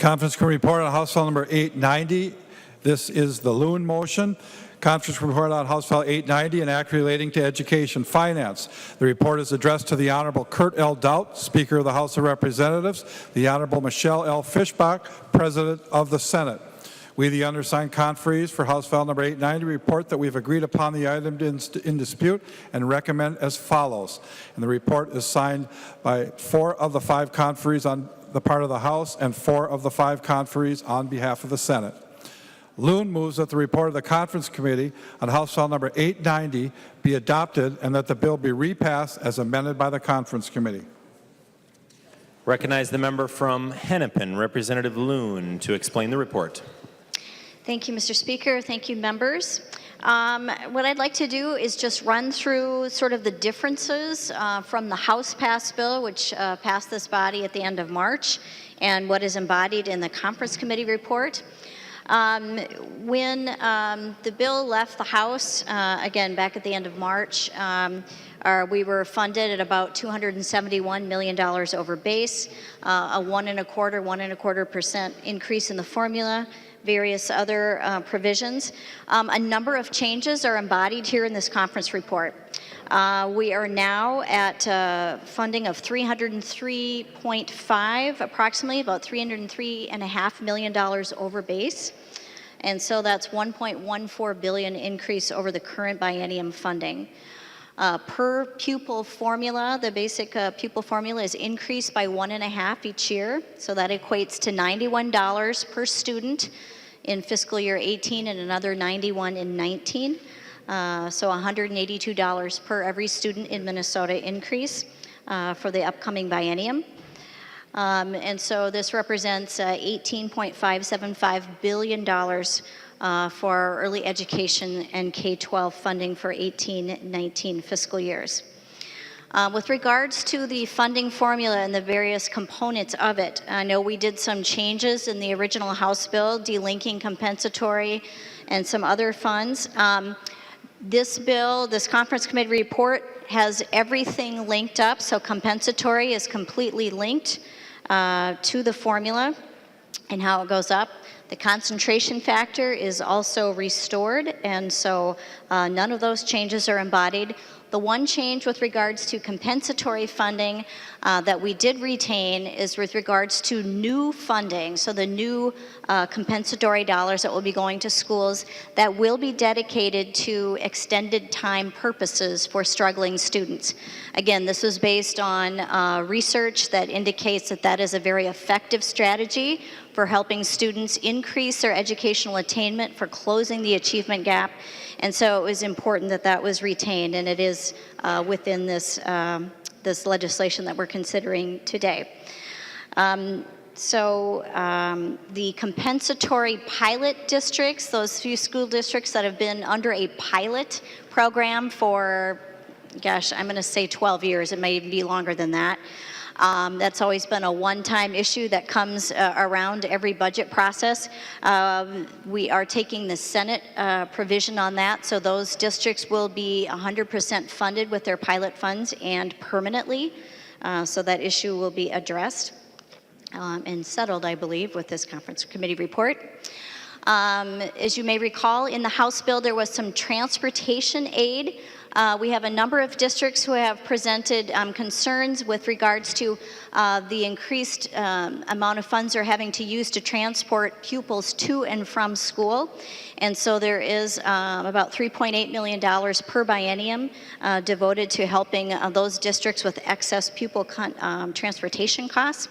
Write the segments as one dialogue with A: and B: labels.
A: Conference Committee report on House File number 890. This is the Loon motion. Conference report on House File 890, an act relating to education finance. The report is addressed to the Honorable Kurt L. Doudt, Speaker of the House of Representatives, the Honorable Michelle L. Fischbach, President of the Senate. We, the undersigned conferees for House File number 890, report that we've agreed upon the item in dispute and recommend as follows. And the report is signed by 4 of the 5 conferees on the part of the House and 4 of the 5 conferees on behalf of the Senate. Loon moves that the report of the Conference Committee on House File number 890 be adopted and that the bill be repassed as amended by the Conference Committee.
B: Recognize the member from Hennepin, Representative Loon, to explain the report.
C: Thank you, Mr. Speaker. Thank you, members. What I'd like to do is just run through sort of the differences from the House passed bill, which passed this body at the end of March, and what is embodied in the Conference Committee report. When the bill left the House, again, back at the end of March, we were funded at about $271 million over base, a 1.25% increase in the formula, various other provisions. A number of changes are embodied here in this conference report. We are now at funding of $303.5, approximately about $303.5 million over base. And so that's $1.14 billion increase over the current biennium funding. Per pupil formula, the basic pupil formula is increased by 1.5 each year. So that equates to $91 per student in fiscal year 18 and another $91 in 19. So $182 per every student in Minnesota increase for the upcoming biennium. And so this represents $18.575 billion for our early education and K-12 funding for 18-19 fiscal years. With regards to the funding formula and the various components of it, I know we did some changes in the original House bill, delinking compensatory and some other funds. This bill, this Conference Committee report, has everything linked up, so compensatory is completely linked to the formula and how it goes up. The concentration factor is also restored, and so none of those changes are embodied. The one change with regards to compensatory funding that we did retain is with regards to new funding, so the new compensatory dollars that will be going to schools that will be dedicated to extended time purposes for struggling students. Again, this was based on research that indicates that that is a very effective strategy for helping students increase their educational attainment, for closing the achievement gap. And so it was important that that was retained, and it is within this, this legislation that we're considering today. The compensatory pilot districts, those few school districts that have been under a pilot program for, gosh, I'm going to say 12 years. It may even be longer than that. That's always been a one-time issue that comes around every budget process. We are taking the Senate provision on that, so those districts will be 100% funded with their pilot funds and permanently. So that issue will be addressed and settled, I believe, with this Conference Committee report. As you may recall, in the House bill, there was some transportation aid. We have a number of districts who have presented concerns with regards to the increased amount of funds they're having to use to transport pupils to and from school. And so there is about $3.8 million per biennium devoted to helping those districts with excess pupil transportation costs.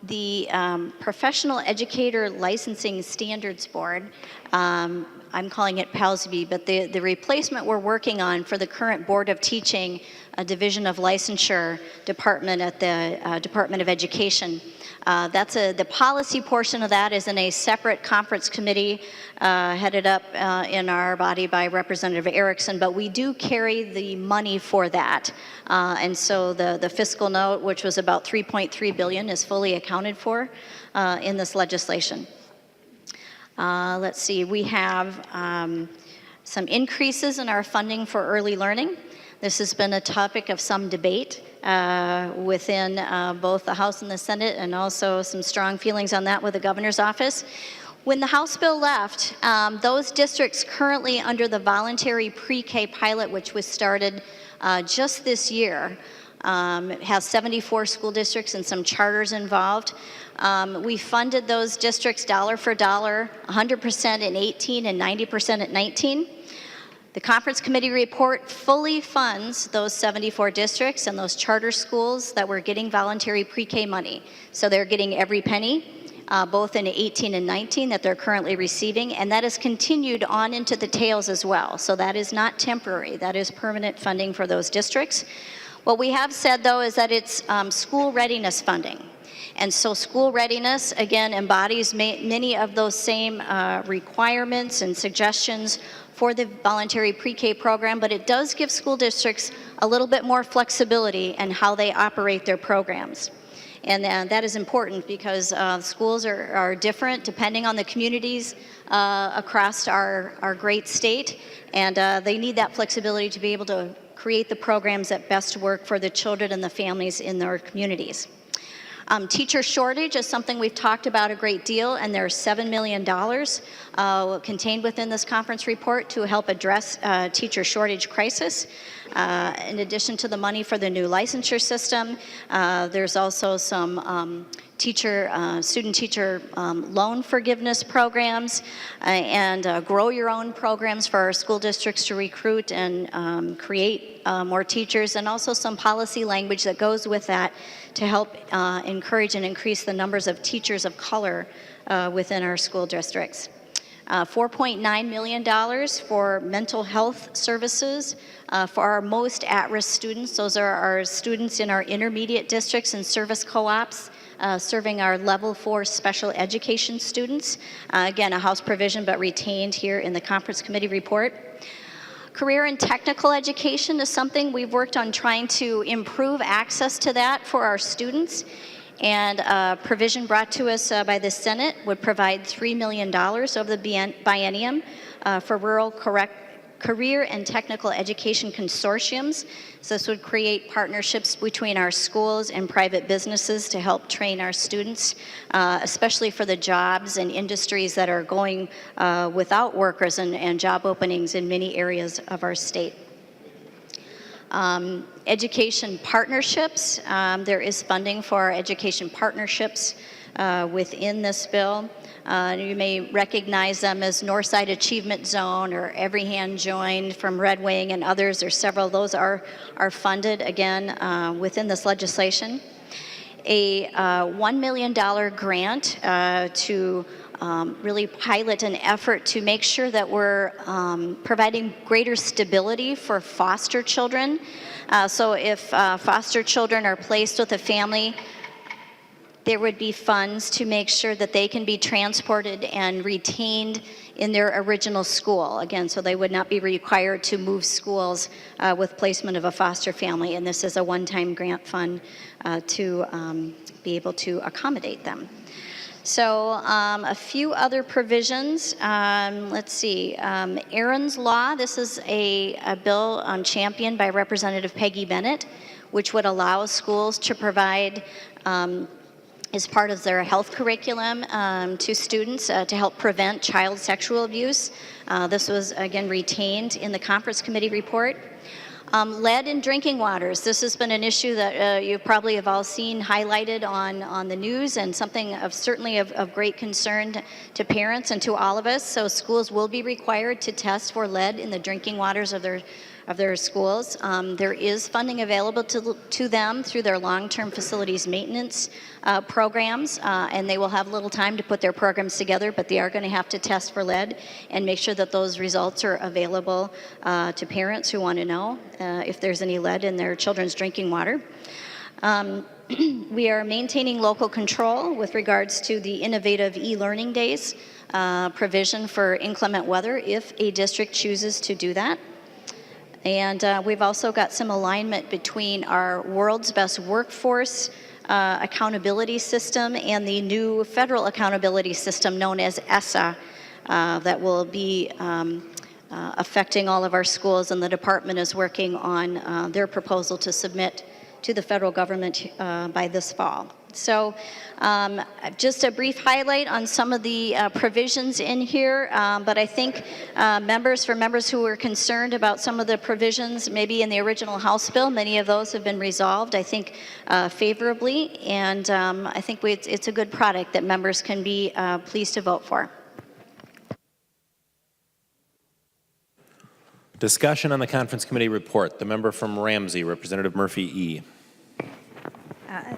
C: The Professional Educator Licensing Standards Board, I'm calling it PALSB, but the replacement we're working on for the current Board of Teaching, a division of licensure department at the Department of Education. The policy portion of that is in a separate conference committee headed up in our body by Representative Erickson, but we do carry the money for that. And so the fiscal note, which was about $3.3 billion, is fully accounted for in this legislation. Let's see, we have some increases in our funding for early learning. This has been a topic of some debate. within both the House and the Senate, and also some strong feelings on that with the governor's office. When the House bill left, those districts currently under the voluntary pre-K pilot, which was started just this year, it has 74 school districts and some charters involved. We funded those districts dollar for dollar, 100% in 18 and 90% at 19. The conference committee report fully funds those 74 districts and those charter schools that were getting voluntary pre-K money. So they're getting every penny, both in 18 and 19 that they're currently receiving, and that has continued on into the tails as well. So that is not temporary, that is permanent funding for those districts. What we have said, though, is that it's school readiness funding. And so school readiness, again, embodies many of those same requirements and suggestions for the voluntary pre-K program, but it does give school districts a little bit more flexibility in how they operate their programs. And that is important because schools are different depending on the communities across our great state, and they need that flexibility to be able to create the programs that best work for the children and the families in their communities. Teacher shortage is something we've talked about a great deal, and there's $7 million contained within this conference report to help address teacher shortage crisis. In addition to the money for the new licensure system, there's also some student-teacher loan forgiveness programs and grow your own programs for our school districts to recruit and create more teachers, and also some policy language that goes with that to help encourage and increase the numbers of teachers of color within our school districts. $4.9 million for mental health services for our most at-risk students. Those are our students in our intermediate districts and service co-ops, serving our level 4 special education students. Again, a House provision, but retained here in the conference committee report. Career and technical education is something we've worked on trying to improve access to that for our students. And a provision brought to us by the Senate would provide $3 million over the biennium for rural career and technical education consortiums. So this would create partnerships between our schools and private businesses to help train our students, especially for the jobs and industries that are going without workers and job openings in many areas of our state. Education partnerships, there is funding for our education partnerships within this bill. You may recognize them as Northside Achievement Zone or Every Hand Joined from Red Wing and others. There's several. Those are funded, again, within this legislation. A $1 million grant to really pilot an effort to make sure that we're providing greater stability for foster children. So if foster children are placed with a family, there would be funds to make sure that they can be transported and retained in their original school. Again, so they would not be required to move schools with placement of a foster family. And this is a one-time grant fund to be able to accommodate them. So a few other provisions. Let's see. Aaron's Law. This is a bill championed by Representative Peggy Bennett, which would allow schools to provide as part of their health curriculum to students to help prevent child sexual abuse. This was, again, retained in the conference committee report. Lead in drinking waters. This has been an issue that you probably have all seen highlighted on the news, and something certainly of great concern to parents and to all of us. So schools will be required to test for lead in the drinking waters of their schools. There is funding available to them through their long-term facilities maintenance programs, and they will have little time to put their programs together, but they are going to have to test for lead and make sure that those results are available to parents who want to know if there's any lead in their children's drinking water. We are maintaining local control with regards to the innovative e-learning days provision for inclement weather if a district chooses to do that. And we've also got some alignment between our World's Best Workforce accountability system and the new federal accountability system known as ESSA that will be affecting all of our schools, and the department is working on their proposal to submit to the federal government by this fall. So just a brief highlight on some of the provisions in here, but I think for members who were concerned about some of the provisions maybe in the original House bill, many of those have been resolved, I think, favorably, and I think it's a good product that members can be pleased to vote for.
B: Discussion on the Conference Committee report. The member from Ramsey, Representative Murphy E.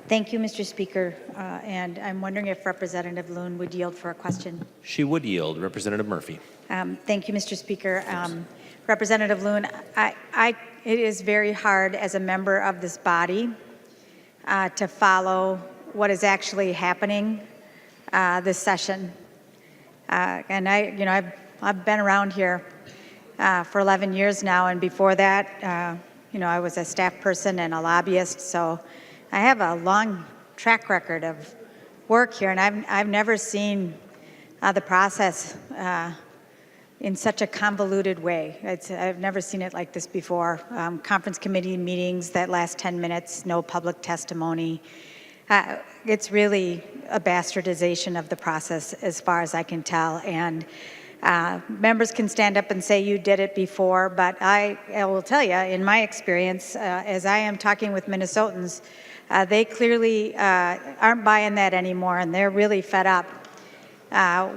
D: Thank you, Mr. Speaker. And I'm wondering if Representative Loon would yield for a question.
B: She would yield. Representative Murphy.
D: Thank you, Mr. Speaker. Representative Loon, it is very hard as a member of this body to follow what is actually happening this session. And I've been around here for 11 years now, and before that, I was a staff person and a lobbyist, so I have a long track record of work here, and I've never seen the process in such a convoluted way. I've never seen it like this before. Conference committee meetings that last 10 minutes, no public testimony. It's really a bastardization of the process as far as I can tell, and members can stand up and say you did it before, but I will tell you, in my experience, as I am talking with Minnesotans, they clearly aren't buying that anymore, and they're really fed up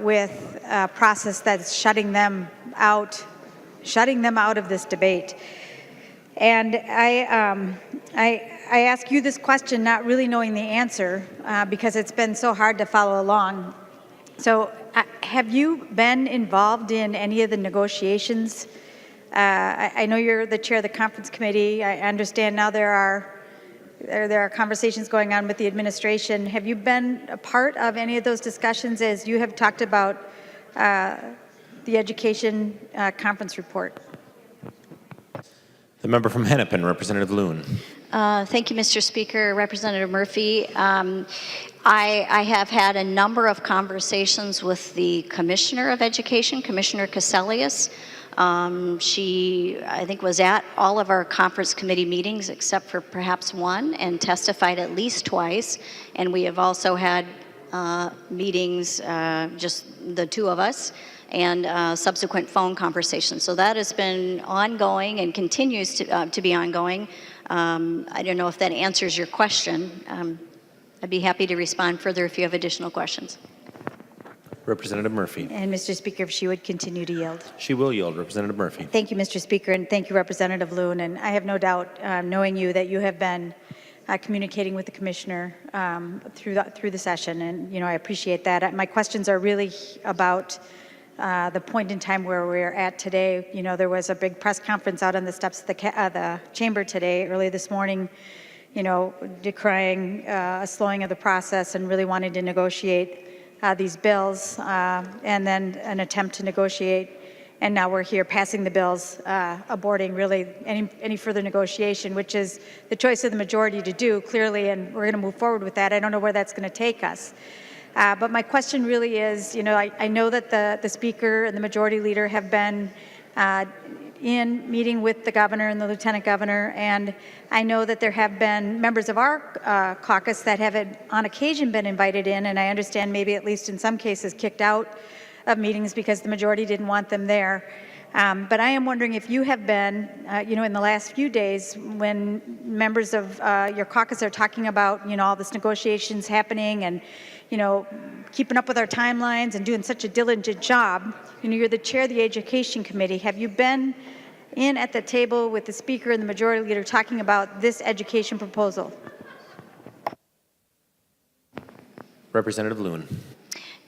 D: with a process that's shutting them out of this debate. And I ask you this question not really knowing the answer because it's been so hard to follow along. So have you been involved in any of the negotiations? I know you're the chair of the conference committee. I understand now there are conversations going on with the administration. Have you been a part of any of those discussions as you have talked about the education conference report?
B: The member from Hennepin, Representative Loon.
C: Thank you, Mr. Speaker. Representative Murphy, I have had a number of conversations with the Commissioner of Education, Commissioner Caselius. She, I think, was at all of our conference committee meetings except for perhaps one and testified at least twice. And we have also had meetings, just the two of us, and subsequent phone conversations. So that has been ongoing and continues to be ongoing. I don't know if that answers your question. I'd be happy to respond further if you have additional questions.
B: Representative Murphy.
D: And Mr. Speaker, if she would continue to yield.
B: She will yield. Representative Murphy.
D: Thank you, Mr. Speaker, and thank you, Representative Loon. And I have no doubt, knowing you, that you have been communicating with the Commissioner through the session, and I appreciate that. My questions are really about the point in time where we're at today. There was a big press conference out on the steps of the chamber today, early this morning, decrying a slowing of the process and really wanting to negotiate these bills, and then an attempt to negotiate. And now we're here passing the bills, aborting really any further negotiation, which is the choice of the majority to do, clearly, and we're going to move forward with that. I don't know where that's going to take us. But my question really is, I know that the Speaker and the Majority Leader have been in meeting with the Governor and the Lieutenant Governor, and I know that there have been members of our caucus that have on occasion been invited in, and I understand maybe at least in some cases kicked out of meetings because the majority didn't want them there. But I am wondering if you have been, in the last few days when members of your caucus are talking about, all this negotiations happening and, keeping up with our timelines and doing such a diligent job. You're the chair of the Education Committee. Have you been in at the table with the Speaker and the Majority Leader talking about this education proposal?
B: Representative Loon.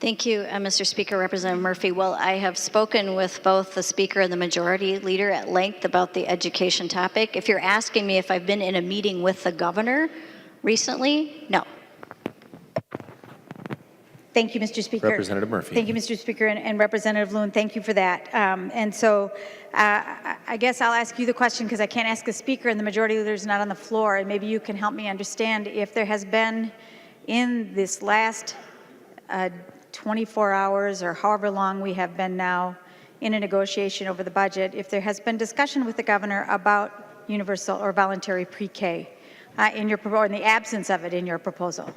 C: Thank you, Mr. Speaker. Representative Murphy. Well, I have spoken with both the Speaker and the Majority Leader at length about the education topic. If you're asking me if I've been in a meeting with the Governor recently, no.
D: Thank you, Mr. Speaker.
B: Representative Murphy.
D: Thank you, Mr. Speaker, and Representative Loon, thank you for that. And so I guess I'll ask you the question because I can't ask the Speaker and the Majority Leader is not on the floor, and maybe you can help me understand if there has been in this last 24 hours or however long we have been now in a negotiation over the budget, if there has been discussion with the Governor about universal or voluntary pre-K. in your or in the absence of it in your proposal.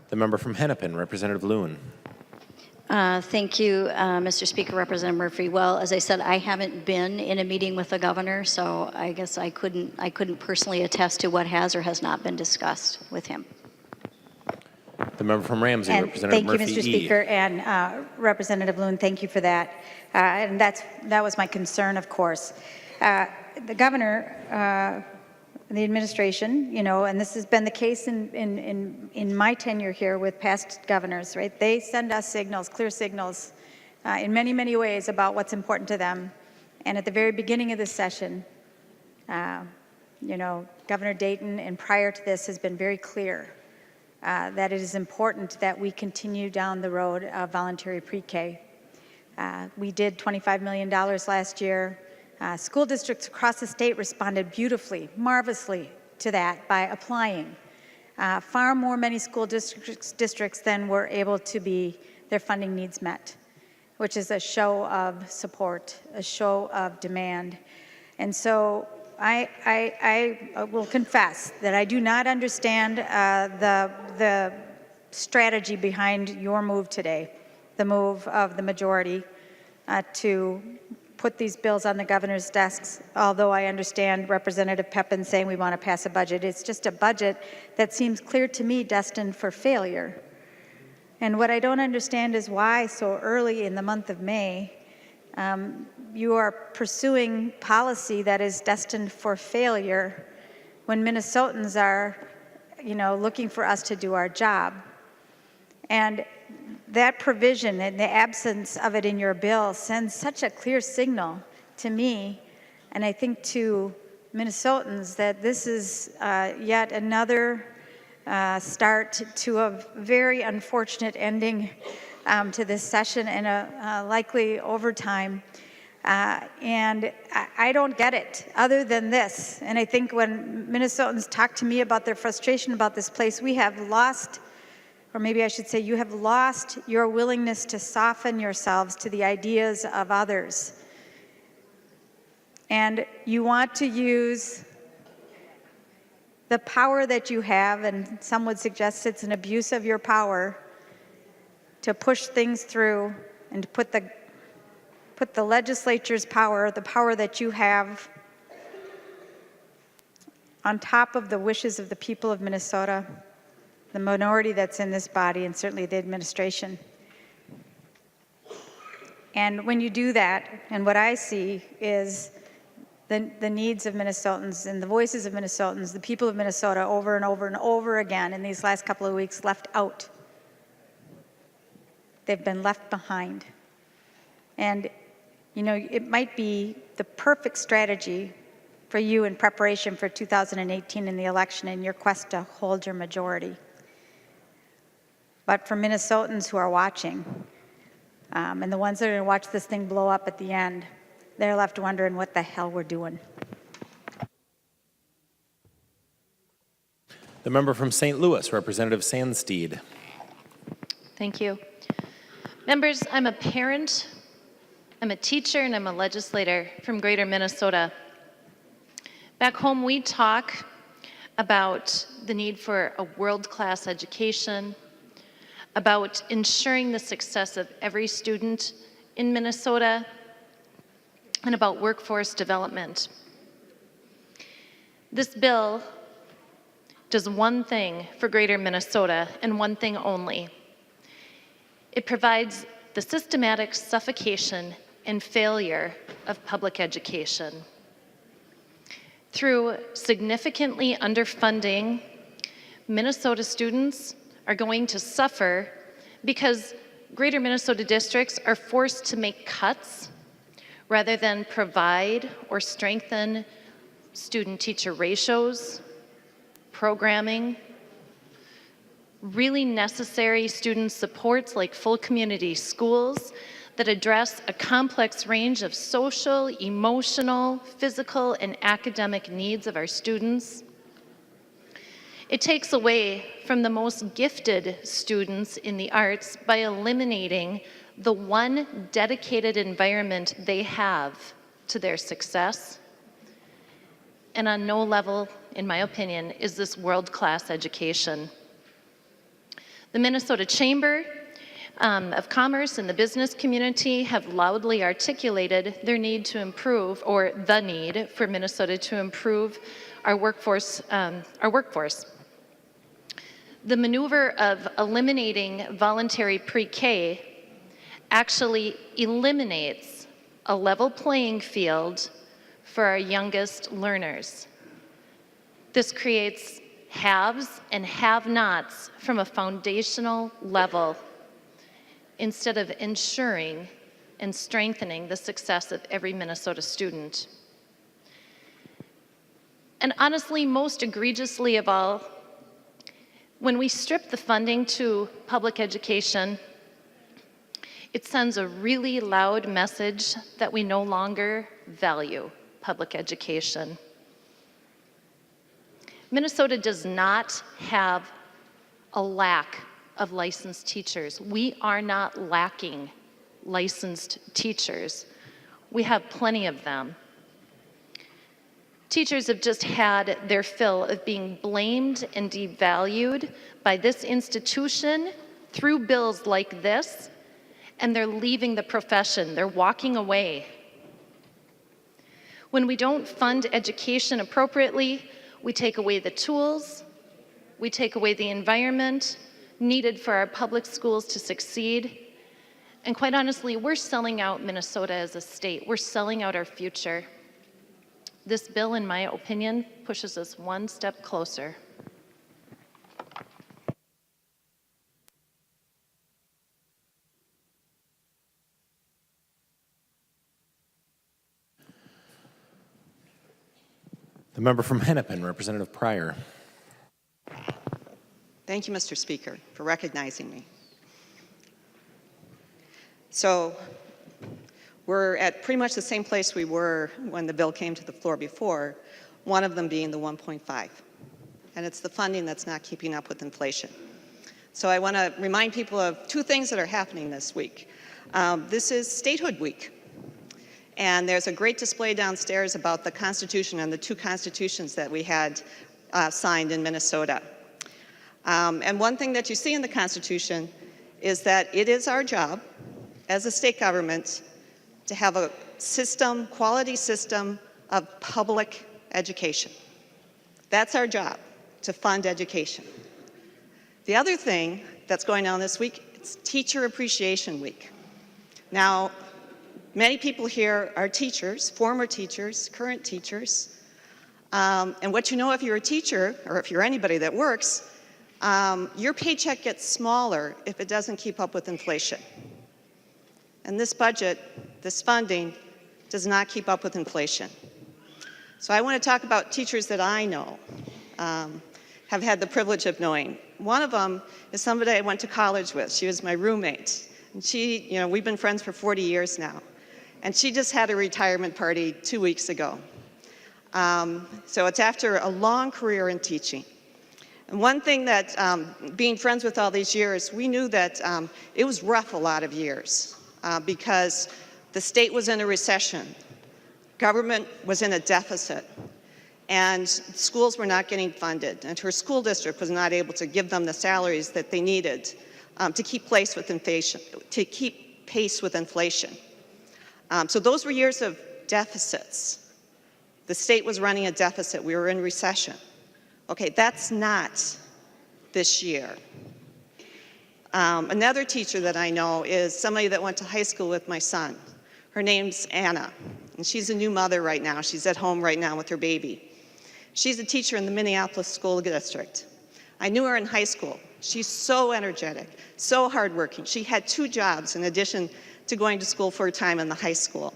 B: The member from Hennepin, Representative Loon.
C: Thank you, Mr. Speaker, Representative Murphy. Well, as I said, I haven't been in a meeting with the governor, so I guess I couldn't personally attest to what has or has not been discussed with him.
B: The member from Ramsey,
D: And
B: Representative
D: thank you,
B: Murphy
D: Mr.
B: E.
D: Speaker, and Representative Loon, thank you for that. And that was my concern, of course. The governor, the administration, you know, and this has been the case in my tenure here with past governors, right? They send us signals, clear signals, in many, many ways about what's important to them. And at the very beginning of this session, you know, Governor Dayton, and prior to this, has been very clear that it is important that we continue down the road of voluntary pre-K. We did $25 million last year. School districts across the state responded beautifully, marvelously to that by applying. Far more many school districts than were able to be their funding needs met, which is a show of support, a show of demand. And so I will confess that I do not understand the strategy behind your move today, the move of the majority to put these bills on the governor's desks, although I understand Representative Pepin saying we want to pass a budget. It's just a budget that seems clear to me destined for failure. And what I don't understand is why so early in the month of May you are pursuing policy that is destined for failure when Minnesotans are, you know, looking for us to do our job. And that provision and the absence of it in your bill sends such a clear signal to me, and I think to Minnesotans, that this is yet another start to a very unfortunate ending to this session and a likely overtime. And I don't get it other than this. And I think when Minnesotans talk to me about their frustration about this place, we have lost, or maybe I should say, you have lost your willingness to soften yourselves to the ideas of others. And you want to use the power that you have, and some would suggest it's an abuse of your power, to push things through and to put the legislature's power, the power that you have, on top of the wishes of the people of Minnesota, the minority that's in this body, and certainly the administration. And when you do that, and what I see is the needs of Minnesotans and the voices of Minnesotans, the people of Minnesota over and over and over again in these last couple of weeks left out. They've been left behind. And, you know, it might be the perfect strategy for you in preparation for 2018 in the election in your quest to hold your majority. But for Minnesotans who are watching, and the ones that are going to watch this thing blow up at the end, they're left wondering what the hell we're doing.
B: The member from St. Louis, Representative Sandsteed.
E: Thank you. Members, I'm a parent, I'm a teacher, and I'm a legislator from Greater Minnesota. Back home, we talk about the need for a world-class education, about ensuring the success of every student in Minnesota, and about workforce development. This bill does one thing for Greater Minnesota, and one thing only. It provides the systematic suffocation and failure of public education. Through significantly underfunding, Minnesota students are going to suffer because Greater Minnesota districts are forced to make cuts rather than provide or strengthen student-teacher ratios, programming, really necessary student supports like full community schools that address a complex range of social, emotional, physical, and academic needs of our students. It takes away from the most gifted students in the arts by eliminating the one dedicated environment they have to their success. And on no level in my opinion, is this world-class education. The Minnesota Chamber of Commerce and the business community have loudly articulated their need to improve, or the need for Minnesota to improve our workforce. The maneuver of eliminating voluntary pre-K actually eliminates a level playing field for our youngest learners. This creates haves and have-nots from a foundational level instead of ensuring and strengthening the success of every Minnesota student. And honestly, most egregiously of all, when we strip the funding to public education, it sends a really loud message that we no longer value public education. Minnesota does not have a lack of licensed teachers. We are not lacking licensed teachers. We have plenty of them. Teachers have just had their fill of being blamed and devalued by this institution through bills like this, and they're leaving the profession. They're walking away. When we don't fund education appropriately, we take away the tools, we take away the environment needed for our public schools to succeed. And quite honestly, we're selling out Minnesota as a state. We're selling out our future. This bill, in my opinion, pushes us one step closer.
B: The member from Hennepin, Representative Pryor.
F: Thank you, Mr. Speaker, for recognizing me. So we're at pretty much the same place we were when the bill came to the floor before, one of them being the 1.5. And it's the funding that's not keeping up with inflation. So I want to remind people of two things that are happening this week. This is Statehood Week. And there's a great display downstairs about the Constitution and the two constitutions that we had signed in Minnesota. And one thing that you see in the Constitution is that it is our job as a state government to have a system, quality system of public education. That's our job, to fund education. The other thing that's going on this week, it's Teacher Appreciation Week. Now, many people here are teachers, former teachers, current teachers. And what you know if you're a teacher, or if you're anybody that works, your paycheck gets smaller if it doesn't keep up with inflation. And this budget, this funding, does not keep up with inflation. So I want to talk about teachers that I know, have had the privilege of knowing. One of them is somebody I went to college with. She was my roommate. And she, we've been friends for 40 years now. And she just had a retirement party 2 weeks ago. So it's after a long career in teaching. And one thing that, being friends with all these years, we knew that it was rough a lot of years because the state was in a recession, government was in a deficit, and schools were not getting funded, and her school district was not able to give them the salaries that they needed to keep pace with inflation. So those were years of deficits. The state was running a deficit. We were in recession. Okay, that's not this year. Another teacher that I know is somebody that went to high school with my son. Her name's Anna, and she's a new mother right now. She's at home right now with her baby. She's a teacher in the Minneapolis School District. I knew her in high school. She's so energetic, so hardworking. She had 2 jobs in addition to going to school full-time in the high school.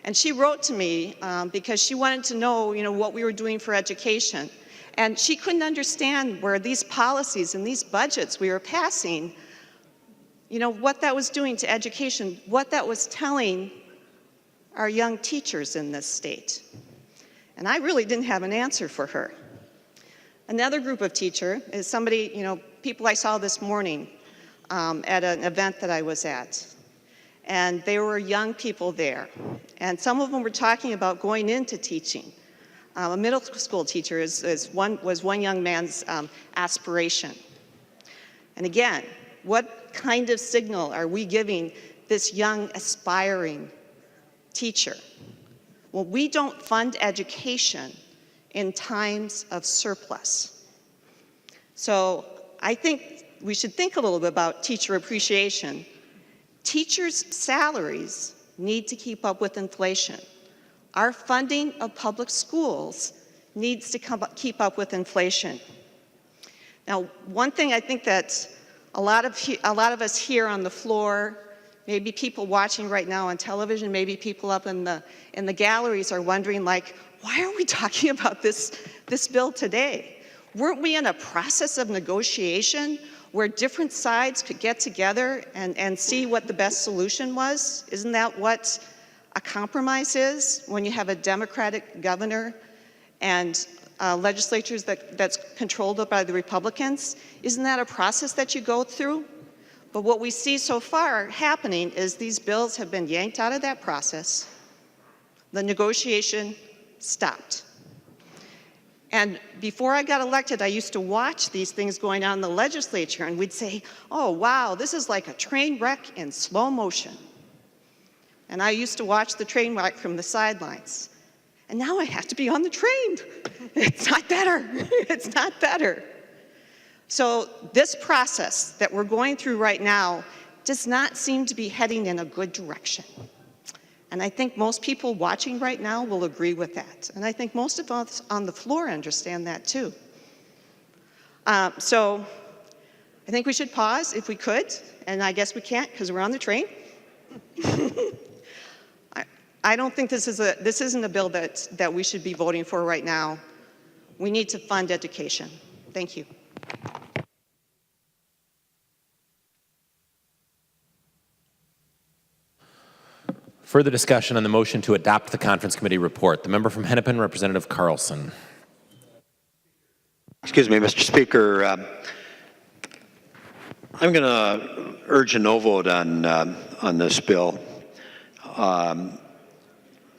F: And she wrote to me because she wanted to know, what we were doing for education. And she couldn't understand where these policies and these budgets we were passing, what that was doing to education, what that was telling our young teachers in this state. And I really didn't have an answer for her. Another group of teacher is somebody, people I saw this morning at an event that I was at. And there were young people there. And some of them were talking about going into teaching. A middle school teacher was one young man's aspiration. And again, what kind of signal are we giving this young, aspiring teacher? Well, we don't fund education in times of surplus. So I think we should think a little bit about teacher appreciation. Teachers' salaries need to keep up with inflation. Our funding of public schools needs to keep up with inflation. Now, one thing I think that a lot of us here on the floor, maybe people watching right now on television, maybe people up in the galleries are wondering, like, why are we talking about this bill today? Weren't we in a process of negotiation where different sides could get together and see what the best solution was? Isn't that what a compromise is when you have a Democratic governor and legislatures that's controlled by the Republicans? Isn't that a process that you go through? But what we see so far happening is these bills have been yanked out of that process. The negotiation stopped. And before I got elected, I used to watch these things going on in the legislature, and we'd say, oh, wow, this is like a train wreck in slow motion. And I used to watch the train wreck from the sidelines. And now I have to be on the train. It's not better. It's not better. So this process that we're going through right now does not seem to be heading in a good direction. And I think most people watching right now will agree with that. And I think most of us on the floor understand that too. So I think we should pause if we could, and I guess we can't because we're on the train. I don't think this isn't a bill that we should be voting for right now. We need to fund education. Thank you.
B: Further discussion on the motion to adopt the conference committee report. The member from Hennepin, Representative Carlson.
G: Excuse me, Mr. Speaker. I'm going to urge a no vote on this bill. And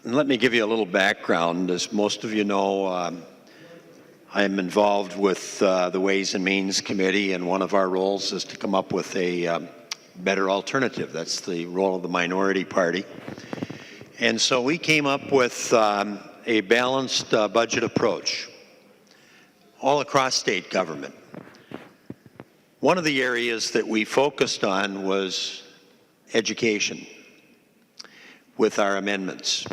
G: let me give you a little background. As most of you know, I am involved with the Ways and Means Committee, and one of our roles is to come up with a better alternative. That's the role of the minority party. And so we came up with a balanced budget approach all across state government. One of the areas that we focused on was education with our amendments.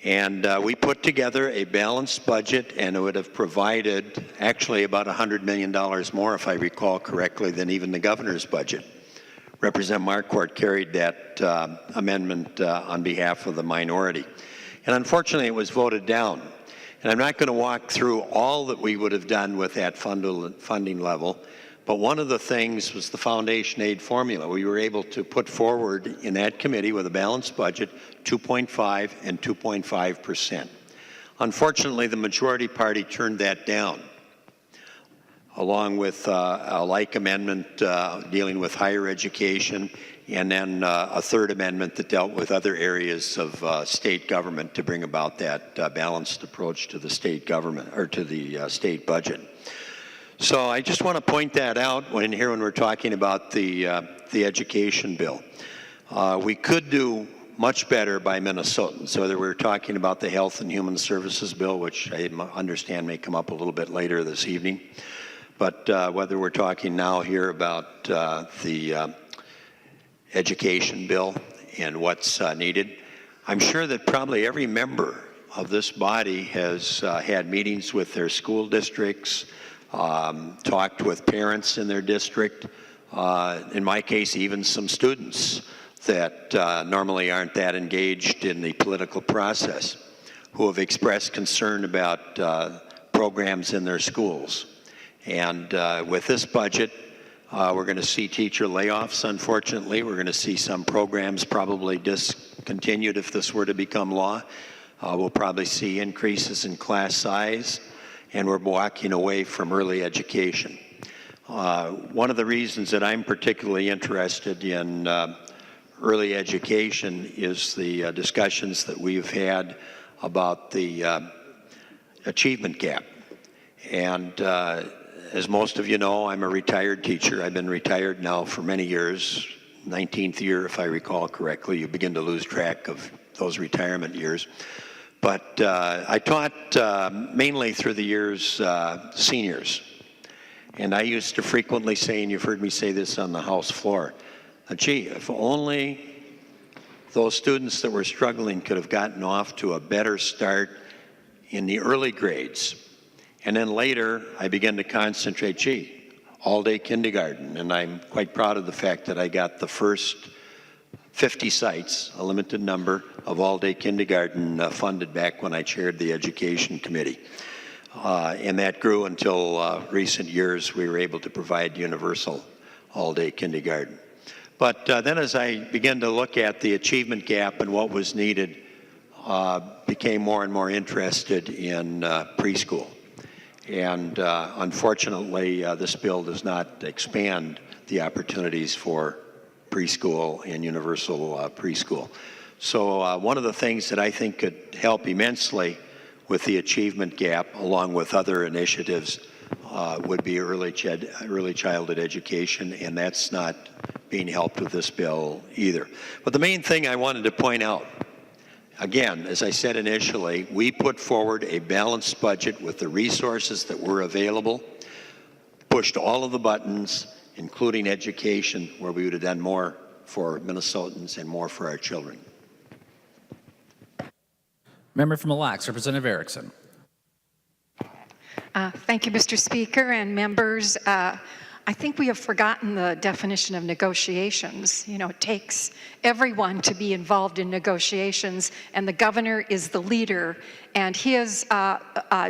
G: And we put together a balanced budget, and it would have provided actually about $100 million more, if I recall correctly, than even the governor's budget. Representative Marquardt carried that amendment on behalf of the minority. And unfortunately, it was voted down. And I'm not going to walk through all that we would have done with that funding level, but one of the things was the foundation aid formula. We were able to put forward in that committee with a balanced budget 2.5 and 2.5%. Unfortunately, the majority party turned that down, along with a like amendment dealing with higher education, and then a third amendment that dealt with other areas of state government to bring about that balanced approach to the state government, or to the state budget. So I just want to point that out when we're talking about the education bill. We could do much better by Minnesotans. So whether we're talking about the Health and Human Services bill, which I understand may come up a little bit later this evening, but whether we're talking now here about the education bill and what's needed, I'm sure that probably every member of this body has had meetings with their school districts, talked with parents in their district, in my case even some students that normally aren't that engaged in the political process, who have expressed concern about programs in their schools. And with this budget, we're going to see teacher layoffs, unfortunately. We're going to see some programs probably discontinued if this were to become law. We'll probably see increases in class size, and we're walking away from early education. One of the reasons that I'm particularly interested in early education is the discussions that we've had about the achievement gap. And as most of you know, I'm a retired teacher. I've been retired now for many years, 19th year if I recall correctly. You begin to lose track of those retirement years. But I taught mainly through the years seniors. And I used to frequently say, and you've heard me say this on the House floor, gee, if only those students that were struggling could have gotten off to a better start in the early grades. And then later, I began to concentrate, gee, all-day kindergarten. And I'm quite proud of the fact that I got the first 50 sites, a limited number, of all-day kindergarten funded back when I chaired the Education Committee. And that grew until recent years. We were able to provide universal all-day kindergarten. But then as I began to look at the achievement gap and what was needed, became more and more interested in preschool. And unfortunately, this bill does not expand the opportunities for preschool and universal preschool. So one of the things that I think could help immensely with the achievement gap, along with other initiatives, would be early childhood education, and that's not being helped with this bill either. But the main thing I wanted to point out, again, as I said initially, we put forward a balanced budget with the resources that were available, pushed all of the buttons, including education, where we would have done more for Minnesotans and more for our children.
H: Member from Mille Lacs, Representative Erickson.
I: Thank you, Mr. Speaker and members. I think we have forgotten the definition of negotiations. You know, it takes everyone to be involved in negotiations, and the governor is the leader, and his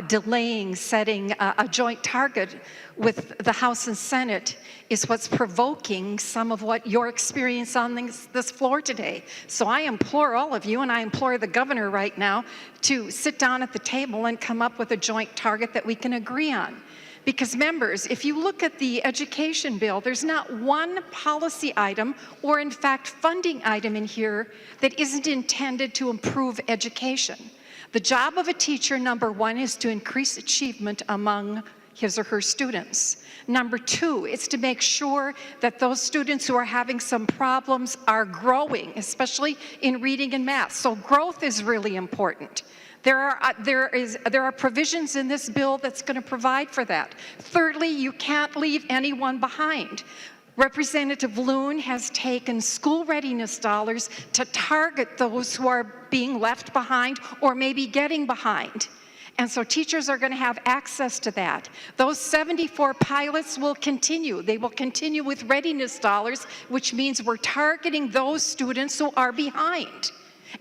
I: delaying setting a joint target with the House and Senate is what's provoking some of what you're experiencing on this floor today. So I implore all of you, and I implore the governor right now, to sit down at the table and come up with a joint target that we can agree on. Because members, if you look at the education bill, there's not one policy item or in fact funding item in here that isn't intended to improve education. The job of a teacher, number one, is to increase achievement among his or her students. Number two, is to make sure that those students who are having some problems are growing, especially in reading and math. So growth is really important. There are provisions in this bill that's going to provide for that. Thirdly, you can't leave anyone behind. Representative Loon has taken school readiness dollars to target those who are being left behind or maybe getting behind. And so teachers are going to have access to that. Those 74 pilots will continue. They will continue with readiness dollars, which means we're targeting those students who are behind.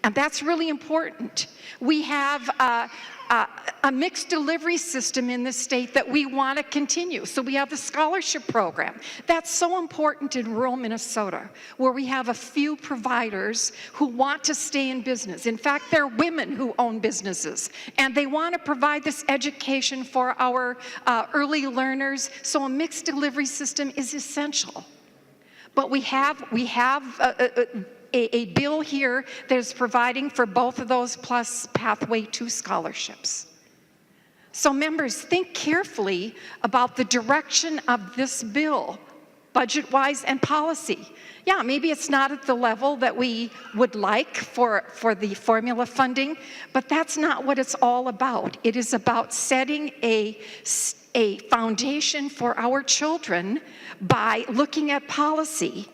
I: And that's really important. We have a mixed delivery system in this state that we want to continue. So we have the scholarship program. That's so important in rural Minnesota, where we have a few providers who want to stay in business. In fact, they're women who own businesses, and they want to provide this education for our early learners. So a mixed delivery system is essential. But we have a bill here that is providing for both of those plus Pathway to scholarships. So members, think carefully about the direction of this bill, budget-wise and policy. Yeah, maybe it's not at the level that we would like for the formula funding, but that's not what it's all about. It is about setting a foundation for our children by looking at policy.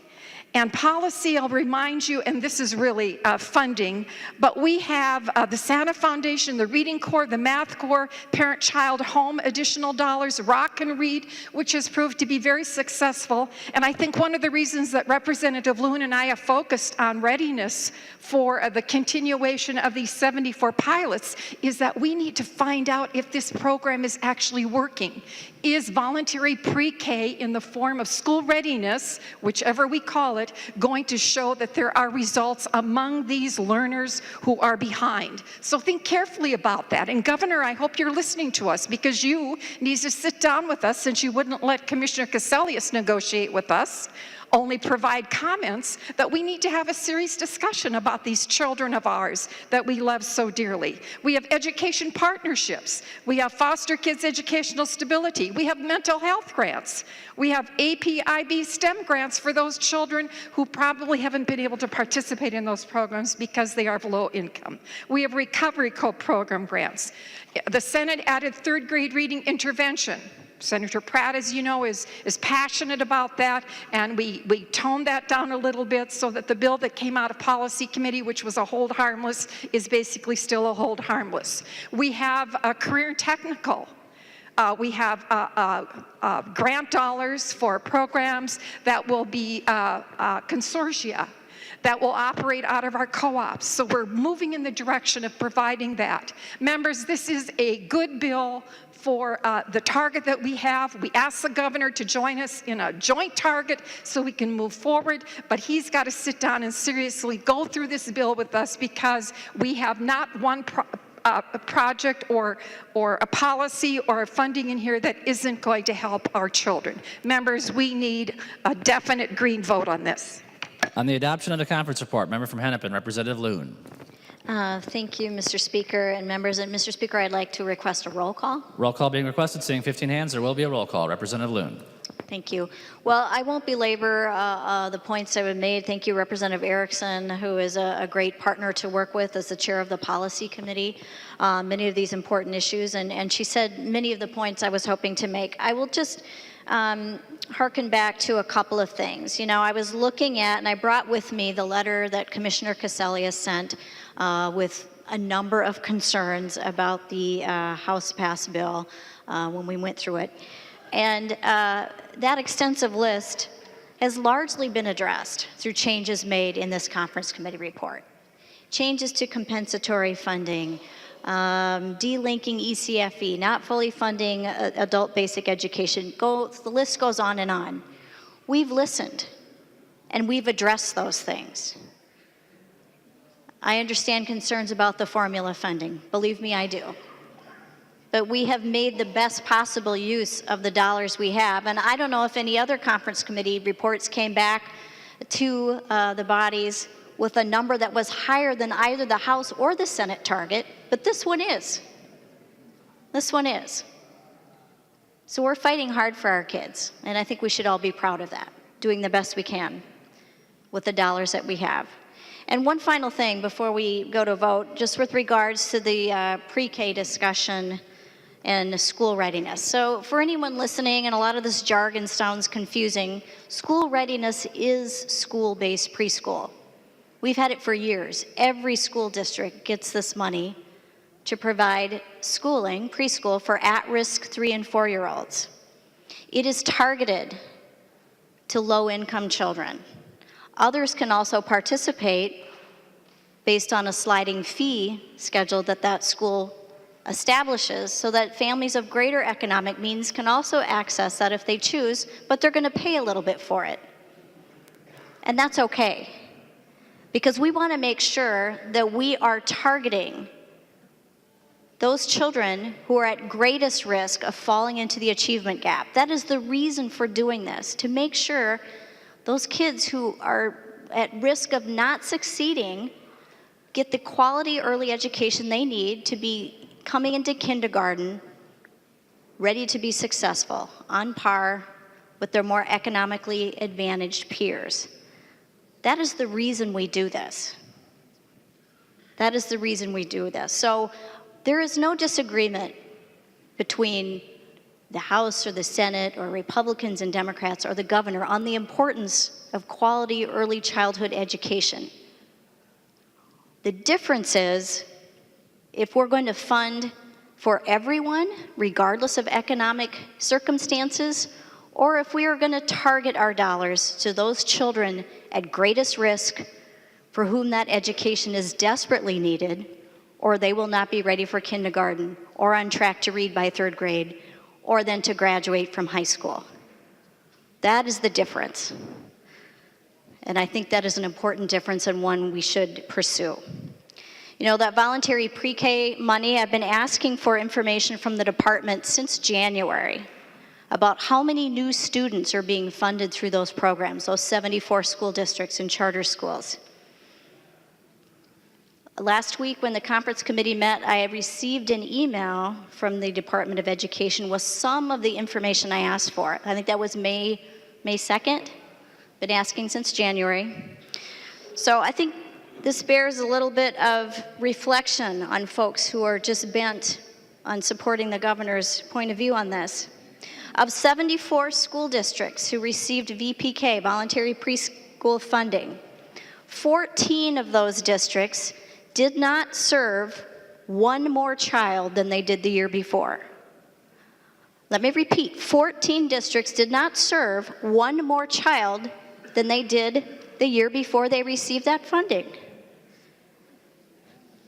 I: And policy, I'll remind you, and this is really funding, but we have the Santa Foundation, the Reading Corps, the Math Corps, Parent Child Home additional dollars, Rock and Read, which has proved to be very successful. And I think one of the reasons that Representative Loon and I have focused on readiness for the continuation of these 74 pilots is that we need to find out if this program is actually working. Is voluntary pre-K in the form of school readiness, whichever we call it, going to show that there are results among these learners who are behind? So think carefully about that. And Governor, I hope you're listening to us, because you need to sit down with us, since you wouldn't let Commissioner Caselius negotiate with us. only provide comments, that we need to have a serious discussion about these children of ours that we love so dearly. We have education partnerships. We have foster kids educational stability. We have mental health grants. We have APIB STEM grants for those children who probably haven't been able to participate in those programs because they are low income. We have Recovery Co-program grants. The Senate added third grade reading intervention. Senator Pratt, as you know, is passionate about that, and we toned that down a little bit so that the bill that came out of Policy Committee, which was a hold harmless, is basically still a hold harmless. We have a career and technical. We have grant dollars for programs that will be consortia that will operate out of our co-ops. So we're moving in the direction of providing that. Members, this is a good bill for the target that we have. We asked the governor to join us in a joint target so we can move forward, but he's got to sit down and seriously go through this bill with us, because we have not one a project or a policy or a funding in here that isn't going to help our children. Members, we need a definite green vote on this.
H: On the adoption of the conference report, member from Hennepin, Representative Loon.
C: Thank you, Mr. Speaker and members. And Mr. Speaker, I'd like to request a roll call.
H: Roll call being requested. Seeing 15 hands, there will be a roll call. Representative Loon.
C: Thank you. Well, I won't belabor the points that were made. Thank you, Representative Erickson, who is a great partner to work with as the chair of the Policy Committee, many of these important issues. And she said many of the points I was hoping to make. I will just harken back to a couple of things. You know, I was looking at, and I brought with me the letter that Commissioner Casellia sent with a number of concerns about the House passed bill when we went through it. And that extensive list has largely been addressed through changes made in this conference committee report. Changes to compensatory funding, delinking ECFE, not fully funding adult basic education. The list goes on and on. We've listened, and we've addressed those things. I understand concerns about the formula funding. Believe me, I do. But we have made the best possible use of the dollars we have. And I don't know if any other conference committee reports came back to the bodies with a number that was higher than either the House or the Senate target, but this one is. This one is. So we're fighting hard for our kids, and I think we should all be proud of that, doing the best we can with the dollars that we have. And one final thing before we go to vote, just with regards to the pre-K discussion and school readiness. So for anyone listening, and a lot of this jargon sounds confusing, school readiness is school-based preschool. We've had it for years. Every school district gets this money to provide schooling, preschool, for at-risk 3- and 4-year-olds. It is targeted to low-income children. Others can also participate based on a sliding fee schedule that school establishes, so that families of greater economic means can also access that if they choose, but they're going to pay a little bit for it. And that's okay, because we want to make sure that we are targeting those children who are at greatest risk of falling into the achievement gap. That is the reason for doing this, to make sure those kids who are at risk of not succeeding get the quality early education they need to be coming into kindergarten ready to be successful, on par with their more economically advantaged peers. That is the reason we do this. That is the reason we do this. So there is no disagreement between the House or the Senate or Republicans and Democrats or the governor on the importance of quality early childhood education. The difference is, if we're going to fund for everyone, regardless of economic circumstances, or if we are going to target our dollars to those children at greatest risk for whom that education is desperately needed, or they will not be ready for kindergarten, or on track to read by 3rd grade, or then to graduate from high school. That is the difference. And I think that is an important difference and one we should pursue. You know, that voluntary pre-K money, I've been asking for information from the department since January about how many new students are being funded through those programs, those 74 school districts and charter schools. Last week when the conference committee met, I received an email from the Department of Education with some of the information I asked for. I think that was May 2nd. Been asking since January. So I think this bears a little bit of reflection on folks who are just bent on supporting the governor's point of view on this. Of 74 school districts who received VPK, voluntary preschool funding, 14 of those districts did not serve one more child than they did the year before. Let me repeat, 14 districts did not serve one more child than they did the year before they received that funding.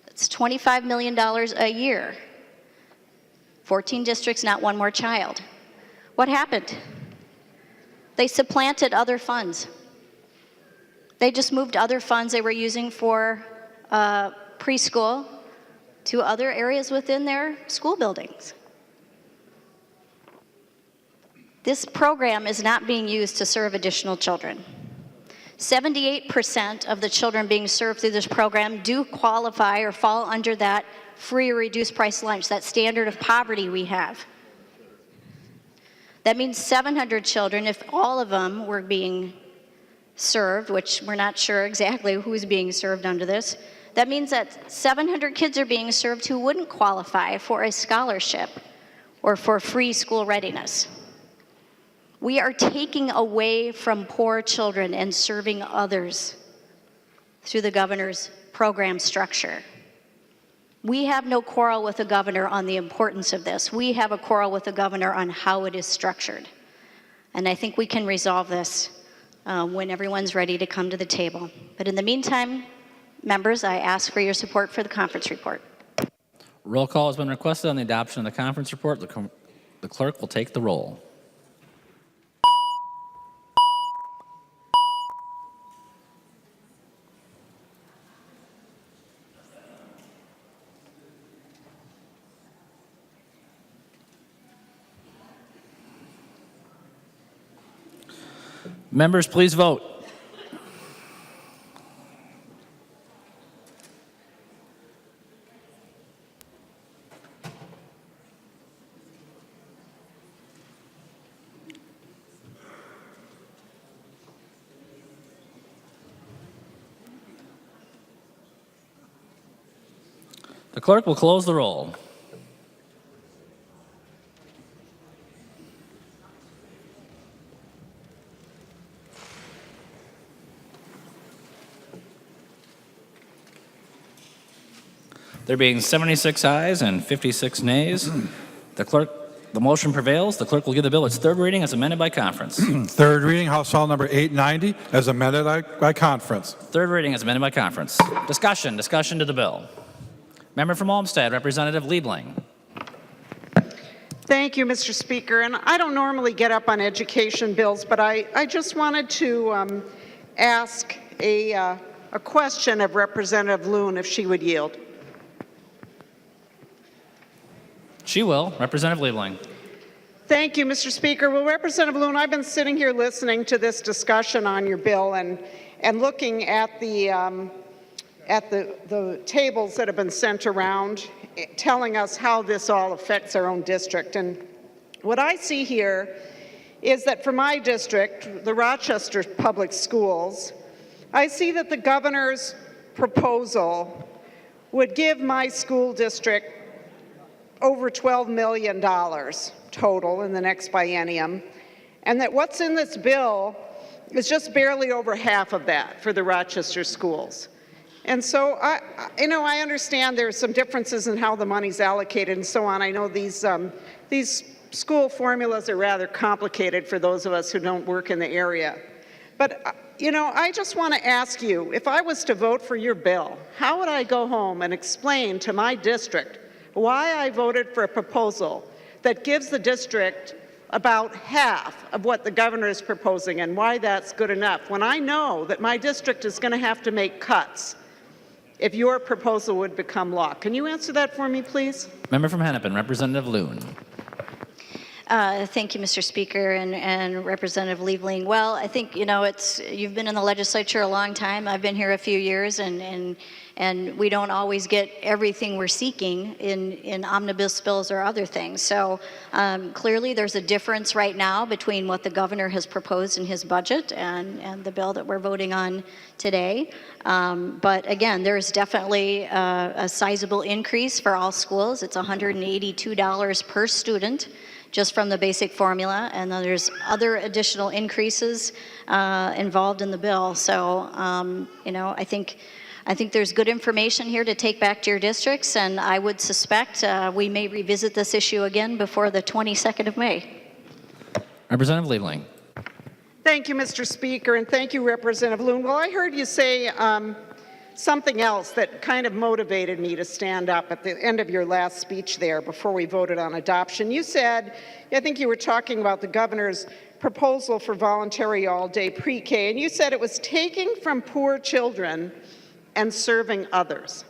C: It's $25 million a year. 14 districts, not one more child. What happened? They supplanted other funds. They just moved other funds they were using for preschool to other areas within their school buildings. This program is not being used to serve additional children. 78% of the children being served through this program do qualify or fall under that free or reduced price lunch, that standard of poverty we have. That means 700 children, if all of them were being served, which we're not sure exactly who's being served under this, that means that 700 kids are being served who wouldn't qualify for a scholarship or for free school readiness. We are taking away from poor children and serving others through the governor's program structure. We have no quarrel with the governor on the importance of this. We have a quarrel with the governor on how it is structured. And I think we can resolve this when everyone's ready to come to the table. But in the meantime, members, I ask for your support for the conference report.
H: Roll call has been requested on the adoption of the conference report. The clerk will take the roll. Members, please vote. The clerk will close the roll. There being 76 ayes and 56 nays, the motion prevails. The clerk will give the bill its third reading as amended by conference.
A: Third reading, House File Number 890, as amended by conference.
H: Third reading as amended by conference. Discussion to the bill. Member from Olmsted, Representative Liebling.
J: Thank you, Mr. Speaker. And I don't normally get up on education bills, but I just wanted to ask a question of Representative Loon, if she would yield.
H: She will. Representative Liebling.
J: Thank you, Mr. Speaker. Well, Representative Loon, I've been sitting here listening to this discussion on your bill and looking at the tables that have been sent around telling us how this all affects our own district. And what I see here is that for my district, the Rochester Public Schools, I see that the governor's proposal would give my school district over $12 million total in the next biennium, and that what's in this bill is just barely over half of that for the Rochester schools. And so, I understand there's some differences in how the money's allocated and so on. I know these school formulas are rather complicated for those of us who don't work in the area. But, I just want to ask you, if I was to vote for your bill, how would I go home and explain to my district why I voted for a proposal that gives the district about half of what the governor is proposing and why that's good enough, when I know that my district is going to have to make cuts if your proposal would become law? Can you answer that for me, please?
H: Member from Hennepin, Representative Loon.
C: Thank you, Mr. Speaker, and Representative Liebling. Well, I think, you've been in the legislature a long time. I've been here a few years, and we don't always get everything we're seeking in omnibus bills or other things. So clearly there's a difference right now between what the governor has proposed in his budget and the bill that we're voting on today. But again, there's definitely a sizable increase for all schools. It's $182 per student just from the basic formula, and then there's other additional increases involved in the bill. So, I think there's good information here to take back to your districts, and I would suspect we may revisit this issue again before the 22nd of May.
H: Representative Liebling.
J: Thank you, Mr. Speaker, and thank you, Representative Loon. Well, I heard you say something else that kind of motivated me to stand up at the end of your last speech there before we voted on adoption. You said, I think you were talking about the governor's proposal for voluntary all-day pre-K, and you said it was taking from poor children and serving others.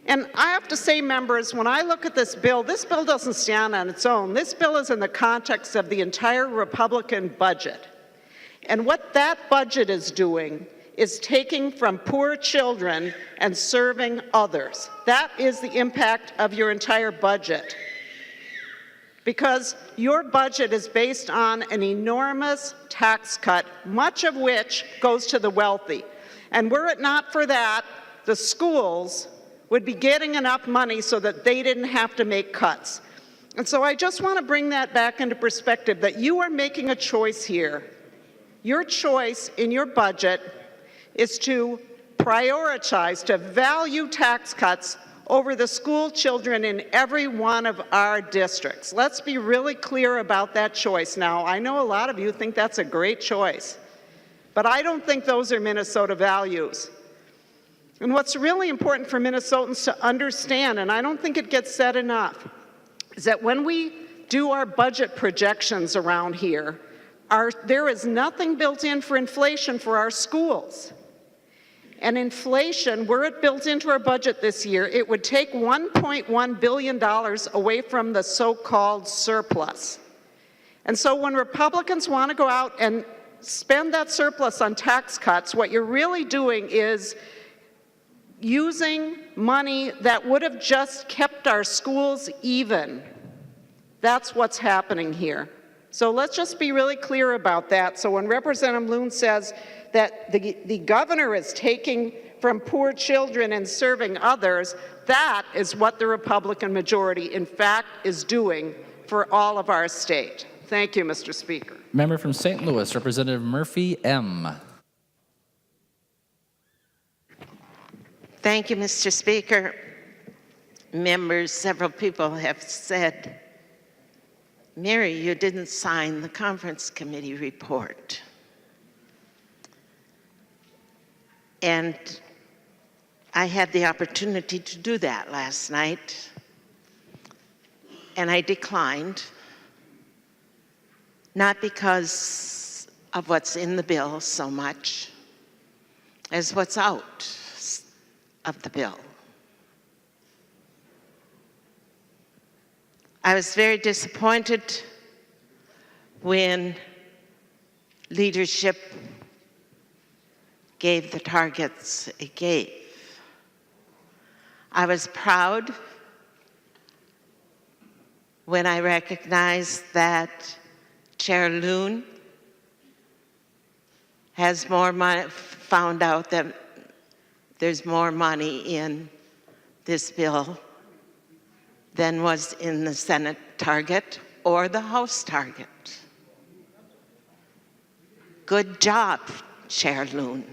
J: And I have to say, members, when I look at this bill doesn't stand on its own. This bill is in the context of the entire Republican budget. And what that budget is doing is taking from poor children and serving others. That is the impact of your entire budget. Because your budget is based on an enormous tax cut, much of which goes to the wealthy. And were it not for that, the schools would be getting enough money so that they didn't have to make cuts. And so I just want to bring that back into perspective, that you are making a choice here. Your choice in your budget is to prioritize, to value tax cuts over the school children in every one of our districts. Let's be really clear about that choice. Now, I know a lot of you think that's a great choice, but I don't think those are Minnesota values. And what's really important for Minnesotans to understand, and I don't think it gets said enough, is that when we do our budget projections around here, there is nothing built in for inflation for our schools. And inflation, were it built into our budget this year, it would take $1.1 billion away from the so-called surplus. And so when Republicans want to go out and spend that surplus on tax cuts, what you're really doing is using money that would have just kept our schools even. That's what's happening here. So let's just be really clear about that. So when Representative Loon says that the governor is taking from poor children and serving others, that is what the Republican majority, in fact, is doing for all of our state. Thank you, Mr. Speaker.
H: Member from St. Louis, Representative Murphy M.
K: Thank you, Mr. Speaker. Members, several people have said, Mary, you didn't sign the conference committee report. And I had the opportunity to do that last night, and I declined, not because of what's in the bill so much as what's out of the bill. I was very disappointed when leadership gave the targets it gave. I was proud when I recognized that Chair Loon has more money, found out that there's more money in this bill than was in the Senate target or the House target. Good job, Chair Loon.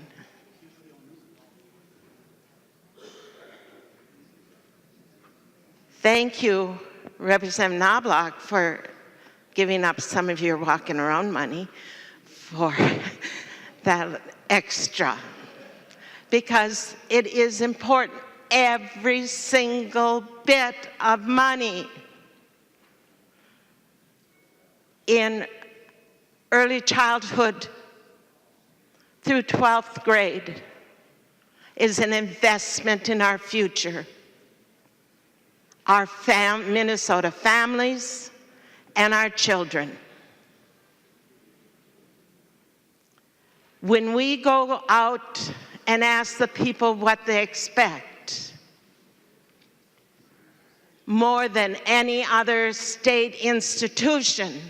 K: Thank you, Representative Knobloch, for giving up some of your walking around money for that extra, because it is important. Every single bit of money in early childhood through 12th grade is an investment in our future. Our Minnesota families and our children. When we go out and ask the people what they expect, more than any other state institution,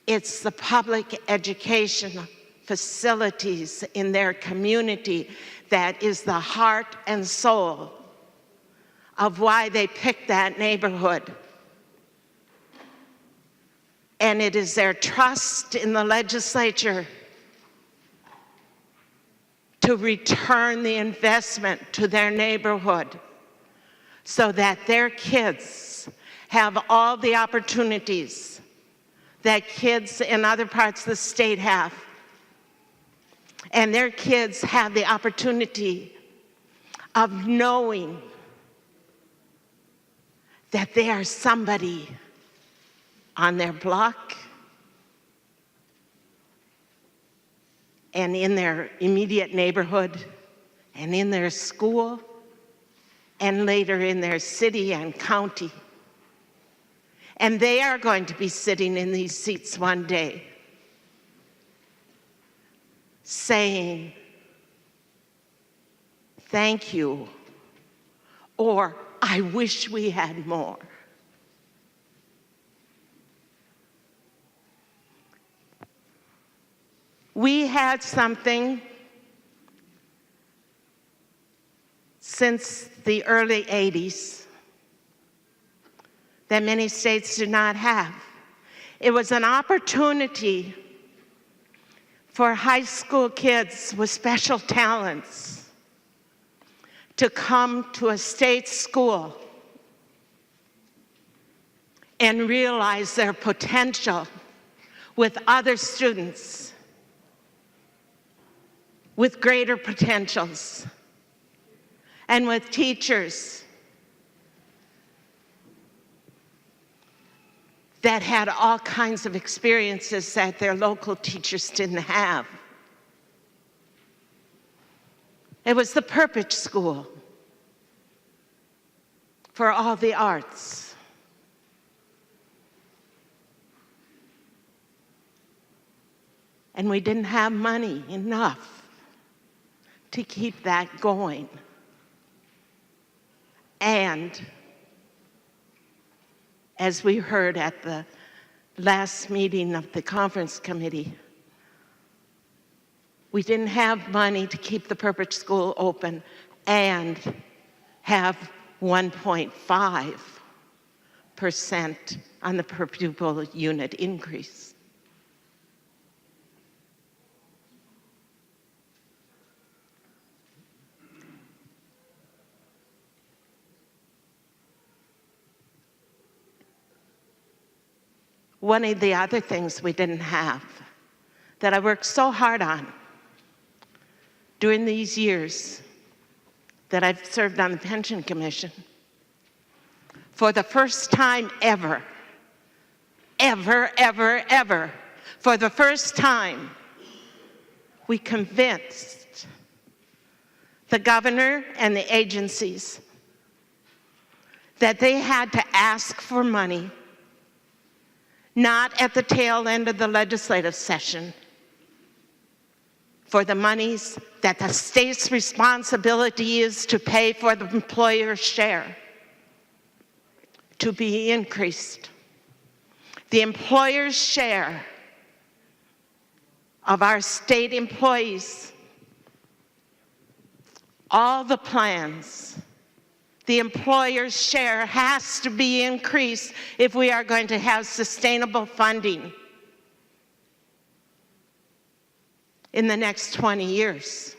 K: it's the public education facilities in their community that is the heart and soul of why they picked that neighborhood. And it is their trust in the legislature to return the investment to their neighborhood so that their kids have all the opportunities that kids in other parts of the state have. And their kids have the opportunity of knowing that they are somebody on their block and in their immediate neighborhood and in their school and later in their city and county. And they are going to be sitting in these seats one day saying, thank you, or I wish we had more. We had something since the early 80s that many states did not have. It was an opportunity for high school kids with special talents to come to a state school and realize their potential with other students with greater potentials and with teachers that had all kinds of experiences that their local teachers didn't have. It was the perfect school for all the arts. And we didn't have money enough to keep that going. And as we heard at the last meeting of the conference committee, we didn't have money to keep the perfect school open and have 1.5% on the per pupil unit increase. One of the other things we didn't have that I worked so hard on during these years that I've served on the Pension Commission, for the first time ever, for the first time, we convinced the governor and the agencies that they had to ask for money not at the tail end of the legislative session, for the monies that the state's responsibility is to pay for the employer's share to be increased. The employer's share of our state employees, all the plans, the employer's share has to be increased if we are going to have sustainable funding in the next 20 years.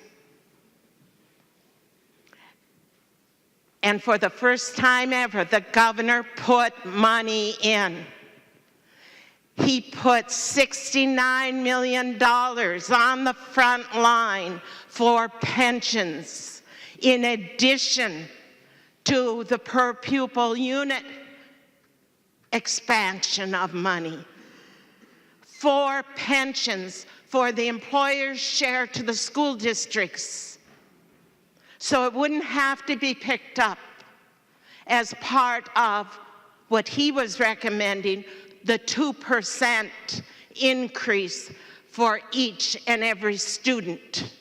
K: And for the first time ever, the governor put money in. He put $69 million on the front line for pensions, in addition to the per pupil unit expansion of money, for pensions, for the employer's share to the school districts, so it wouldn't have to be picked up as part of what he was recommending, the 2% increase for each and every student.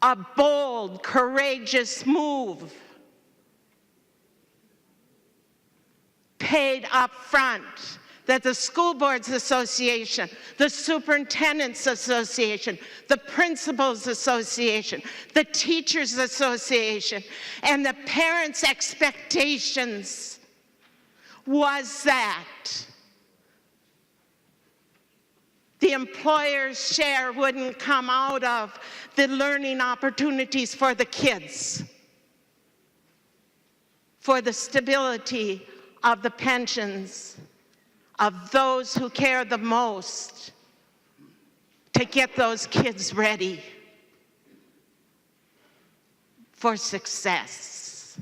K: A bold, courageous move, paid up front, that the School Boards Association, the Superintendents Association, the Principals Association, the Teachers Association, and the parents' expectations was that the employer's share wouldn't come out of the learning opportunities for the kids, for the stability of the pensions of those who care the most, to get those kids ready for success.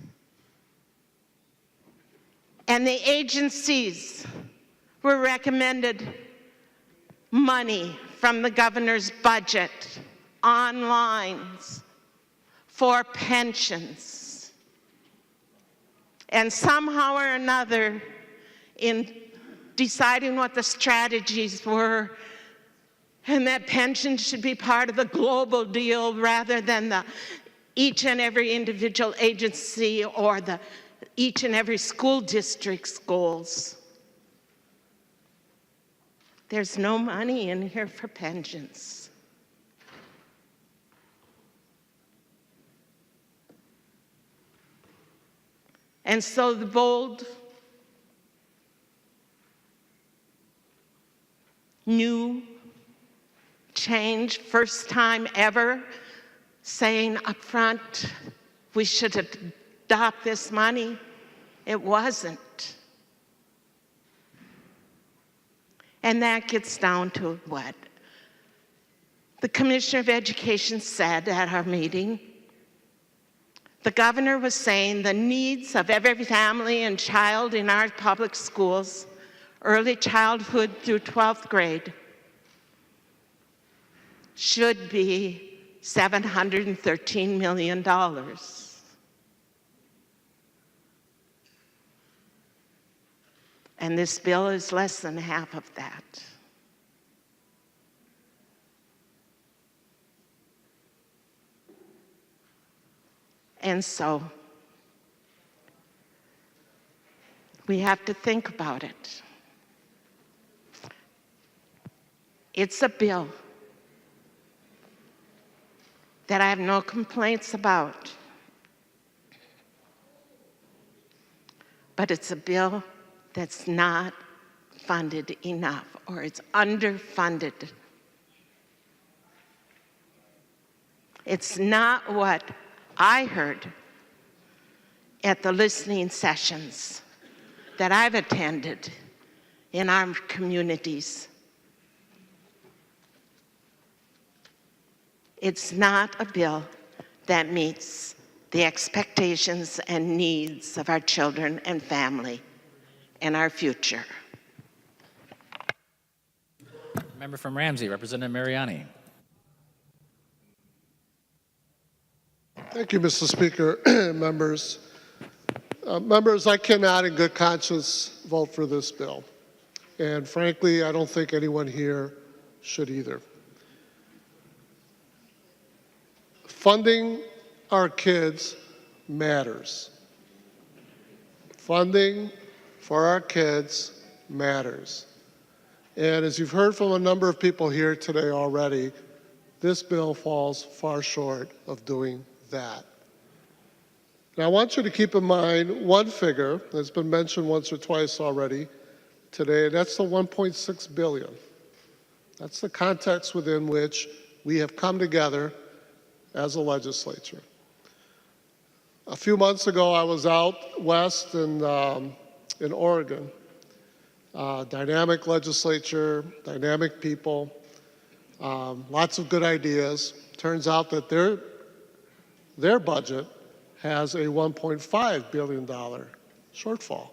K: And the agencies were recommended money from the governor's budget on lines for pensions. And somehow or another, in deciding what the strategies were, and that pensions should be part of the global deal rather than the each and every individual agency or the each and every school district's goals. There's no money in here for pensions. And so the bold new change, first time ever, saying up front, we should adopt this money. It wasn't. And that gets down to what the Commissioner of Education said at our meeting. The governor was saying the needs of every family and child in our public schools, early childhood through 12th grade, should be $713 million. And this bill is less than half of that. And so we have to think about it. It's a bill that I have no complaints about. But it's a bill that's not funded enough, or it's underfunded. It's not what I heard at the listening sessions that I've attended in our communities. It's not a bill that meets the expectations and needs of our children and family and our future.
H: Member from Ramsey, Representative Mariani.
L: Thank you, Mr. Speaker. Members, I cannot in good conscience vote for this bill. And frankly, I don't think anyone here should either. Funding our kids matters. Funding for our kids matters. And as you've heard from a number of people here today already, this bill falls far short of doing that. Now, I want you to keep in mind one figure that's been mentioned once or twice already today, and that's the $1.6 billion. That's the context within which we have come together as a legislature. A few months ago, I was out west in Oregon. Dynamic legislature, dynamic people, lots of good ideas. Turns out that their budget has a $1.5 billion shortfall.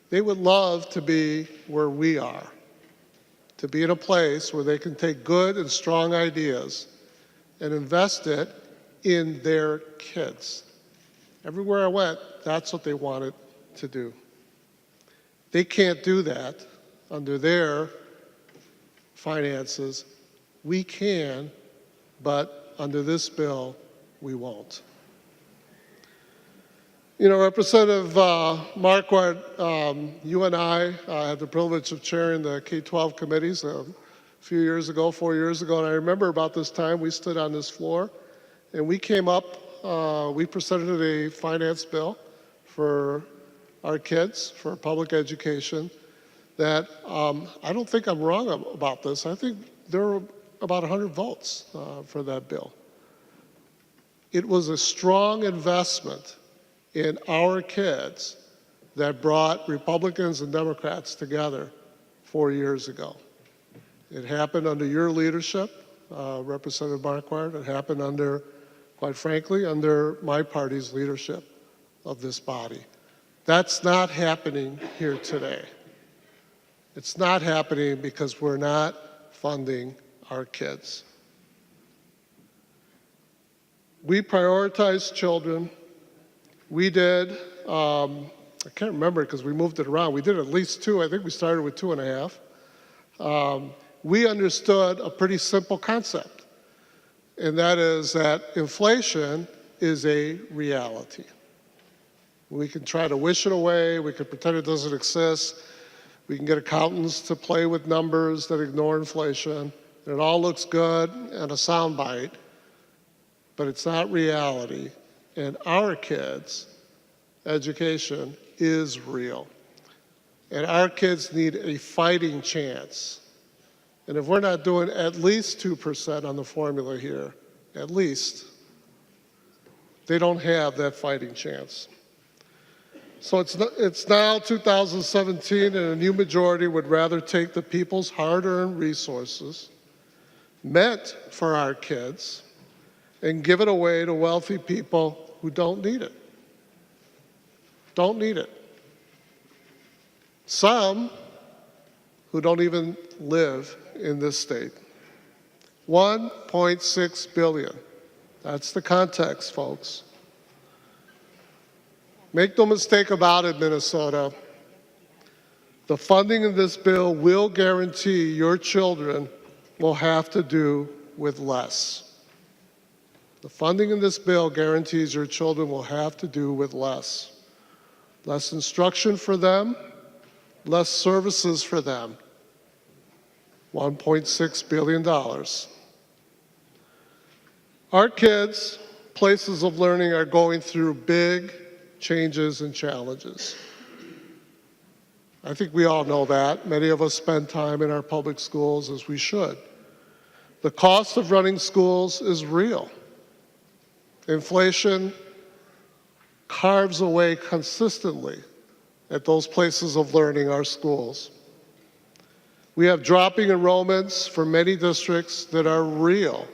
L: They would love to be where we are, to be in a place where they can take good and strong ideas and invest it in their kids. Everywhere I went, that's what they wanted to do. They can't do that under their finances. We can, but under this bill, we won't. You know, Representative Marquardt, you and I had the privilege of chairing the K-12 committees a few years ago, 4 years ago, and I remember about this time we stood on this floor and we came up, we presented a finance bill for our kids, for public education, that I don't think I'm wrong about this. I think there were about 100 votes for that bill. It was a strong investment in our kids that brought Republicans and Democrats together 4 years ago. It happened under your leadership, Representative Marquardt. It happened under, quite frankly, under my party's leadership of this body. That's not happening here today. It's not happening because we're not funding our kids. We prioritize children. We did, I can't remember because we moved it around. We did at least 2. I think we started with 2.5. We understood a pretty simple concept, and that is that inflation is a reality. We can try to wish it away. We can pretend it doesn't exist. We can get accountants to play with numbers that ignore inflation. It all looks good and a soundbite, but it's not reality. And our kids' education is real. And our kids need a fighting chance. And if we're not doing at least 2% on the formula here, at least, they don't have that fighting chance. So it's now 2017, and a new majority would rather take the people's hard-earned resources meant for our kids and give it away to wealthy people who don't need it. Don't need it. Some who don't even live in this state. 1.6 billion. That's the context, folks. Make no mistake about it, Minnesota. The funding of this bill will guarantee your children will have to do with less. The funding in this bill guarantees your children will have to do with less. Less instruction for them, less services for them. $1.6 billion. Our kids, places of learning, are going through big changes and challenges. I think we all know that. Many of us spend time in our public schools, as we should. The cost of running schools is real. Inflation carves away consistently at those places of learning, our schools. We have dropping enrollments for many districts that are real.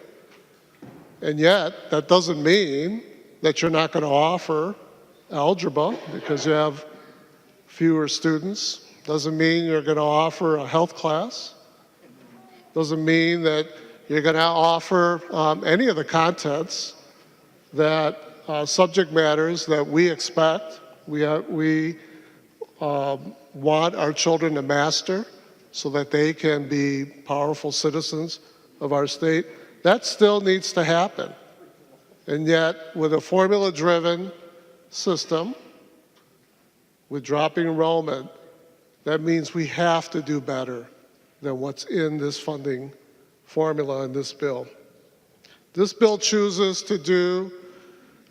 L: And yet, that doesn't mean that you're not going to offer algebra because you have fewer students. Doesn't mean you're going to offer a health class. Doesn't mean that you're going to offer any of the contents that subject matters that we expect, we want our children to master so that they can be powerful citizens of our state. That still needs to happen. And yet, with a formula-driven system, with dropping enrollment, that means we have to do better than what's in this funding formula in this bill. This bill chooses to do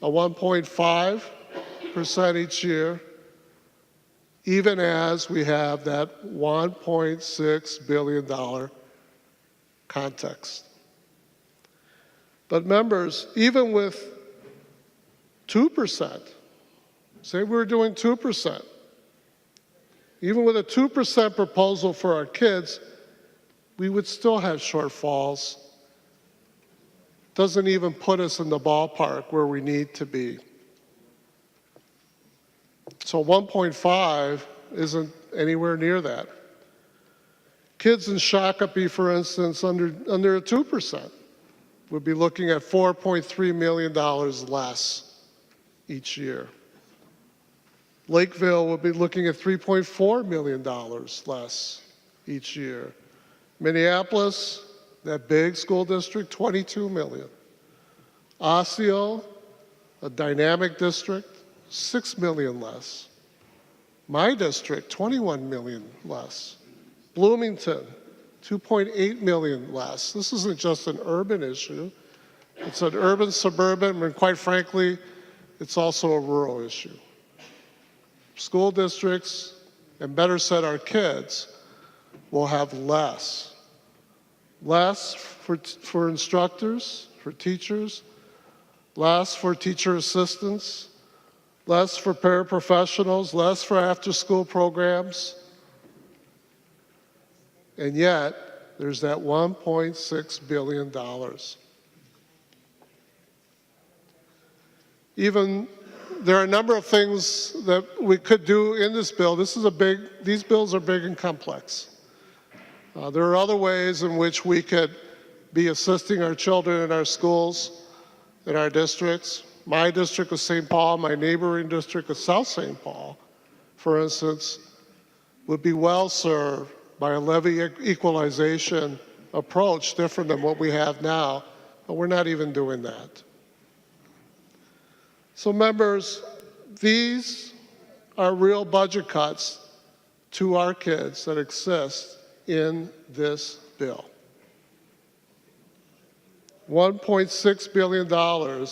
L: a 1.5% each year, even as we have that $1.6 billion context. But members, even with 2%, say we're doing 2%, even with a 2% proposal for our kids, we would still have shortfalls. Doesn't even put us in the ballpark where we need to be. So 1.5 isn't anywhere near that. Kids in Shakopee, for instance, under 2%. would be looking at $4.3 million less each year. Lakeville would be looking at $3.4 million less each year. Minneapolis, that big school district, $22 million. Osseo, a dynamic district, $6 million less. My district, $21 million less. Bloomington, $2.8 million less. This isn't just an urban issue. It's an urban, suburban, and quite frankly, it's also a rural issue. School districts, and better said, our kids, will have less. Less for instructors, for teachers, less for teacher assistants, less for paraprofessionals, less for after-school programs. And yet, there's that $1.6 billion. Even there are a number of things that we could do in this bill. These bills are big and complex. There are other ways in which we could be assisting our children in our schools, in our districts. My district of St. Paul, my neighboring district of South St. Paul, for instance, would be well served by a levy equalization approach different than what we have now, but we're not even doing that. So members, these are real budget cuts to our kids that exist in this bill. $1.6 billion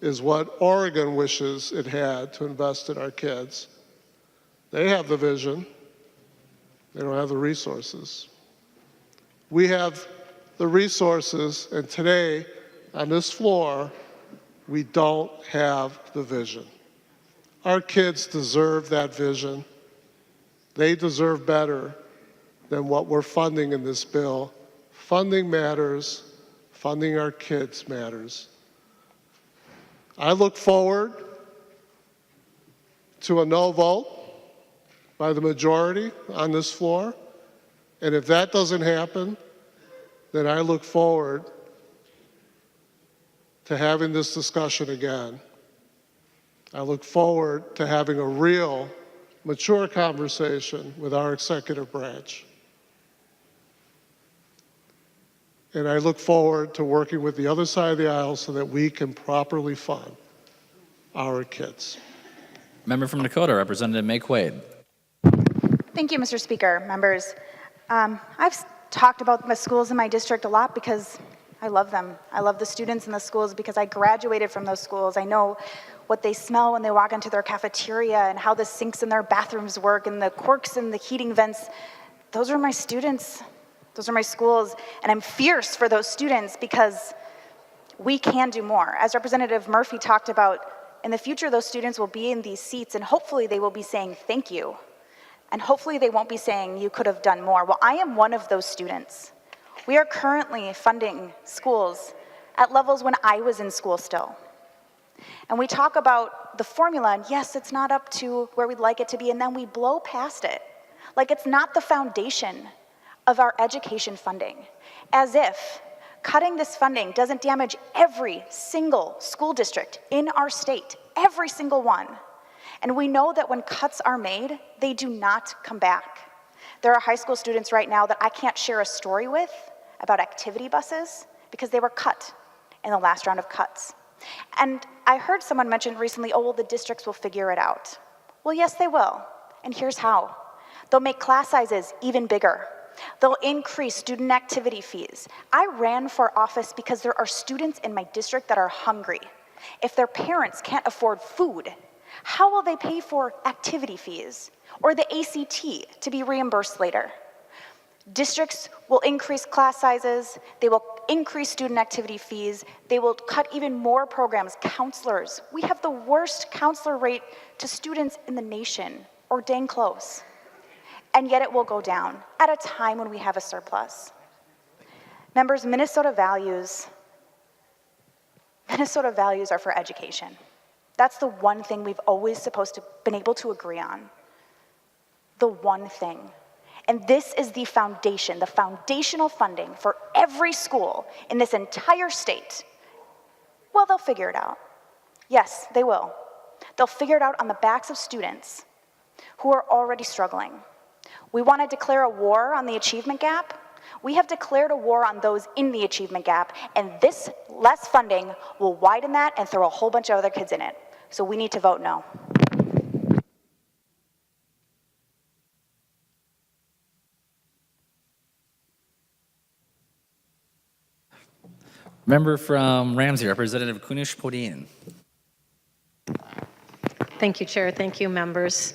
L: is what Oregon wishes it had to invest in our kids. They have the vision. They don't have the resources. We have the resources, and today on this floor, we don't have the vision. Our kids deserve that vision. They deserve better than what we're funding in this bill. Funding matters. Funding our kids matters. I look forward to a no vote by the majority on this floor. And if that doesn't happen, then I look forward to having this discussion again. I look forward to having a real, mature conversation with our executive branch. And I look forward to working with the other side of the aisle so that we can properly fund our kids.
H: Member from Dakota, Representative May Quaid.
D: Thank you, Mr. Speaker. Members, I've talked about the schools in my district a lot because I love them. I love the students in the schools because I graduated from those schools. I know what they smell when they walk into their cafeteria and how the sinks in their bathrooms work and the quirks in the heating vents. Those are my students. Those are my schools. And I'm fierce for those students because we can do more. As Representative Murphy talked about, in the future, those students will be in these seats and hopefully they will be saying thank you. And hopefully they won't be saying you could have done more. Well, I am one of those students. We are currently funding schools at levels when I was in school still. And we talk about the formula, and yes, it's not up to where we'd like it to be, and then we blow past it. Like it's not the foundation of our education funding. As if cutting this funding doesn't damage every single school district in our state, every single one. And we know that when cuts are made, they do not come back. There are high school students right now that I can't share a story with about activity buses because they were cut in the last round of cuts. And I heard someone mention recently, oh, well, the districts will figure it out. Well, yes, they will. And here's how. They'll make class sizes even bigger. They'll increase student activity fees. I ran for office because there are students in my district that are hungry. If their parents can't afford food, how will they pay for activity fees or the ACT to be reimbursed later? Districts will increase class sizes, they will increase student activity fees, they will cut even more programs, counselors. We have the worst counselor rate to students in the nation, or dang close. And yet it will go down at a time when we have a surplus. Members, Minnesota values are for education. That's the one thing we've always been able to agree on. The one thing.
M: And this is the foundation, the foundational funding for every school in this entire state. Well, they'll figure it out. Yes, they will. They'll figure it out on the backs of students who are already struggling. We want to declare a war on the achievement gap. We have declared a war on those in the achievement gap, and this less funding will widen that and throw a whole bunch of other kids in it. So we need to vote no.
H: Member from Ramsey, Representative Kunish-Podian.
N: Thank you, Chair. Thank you, members.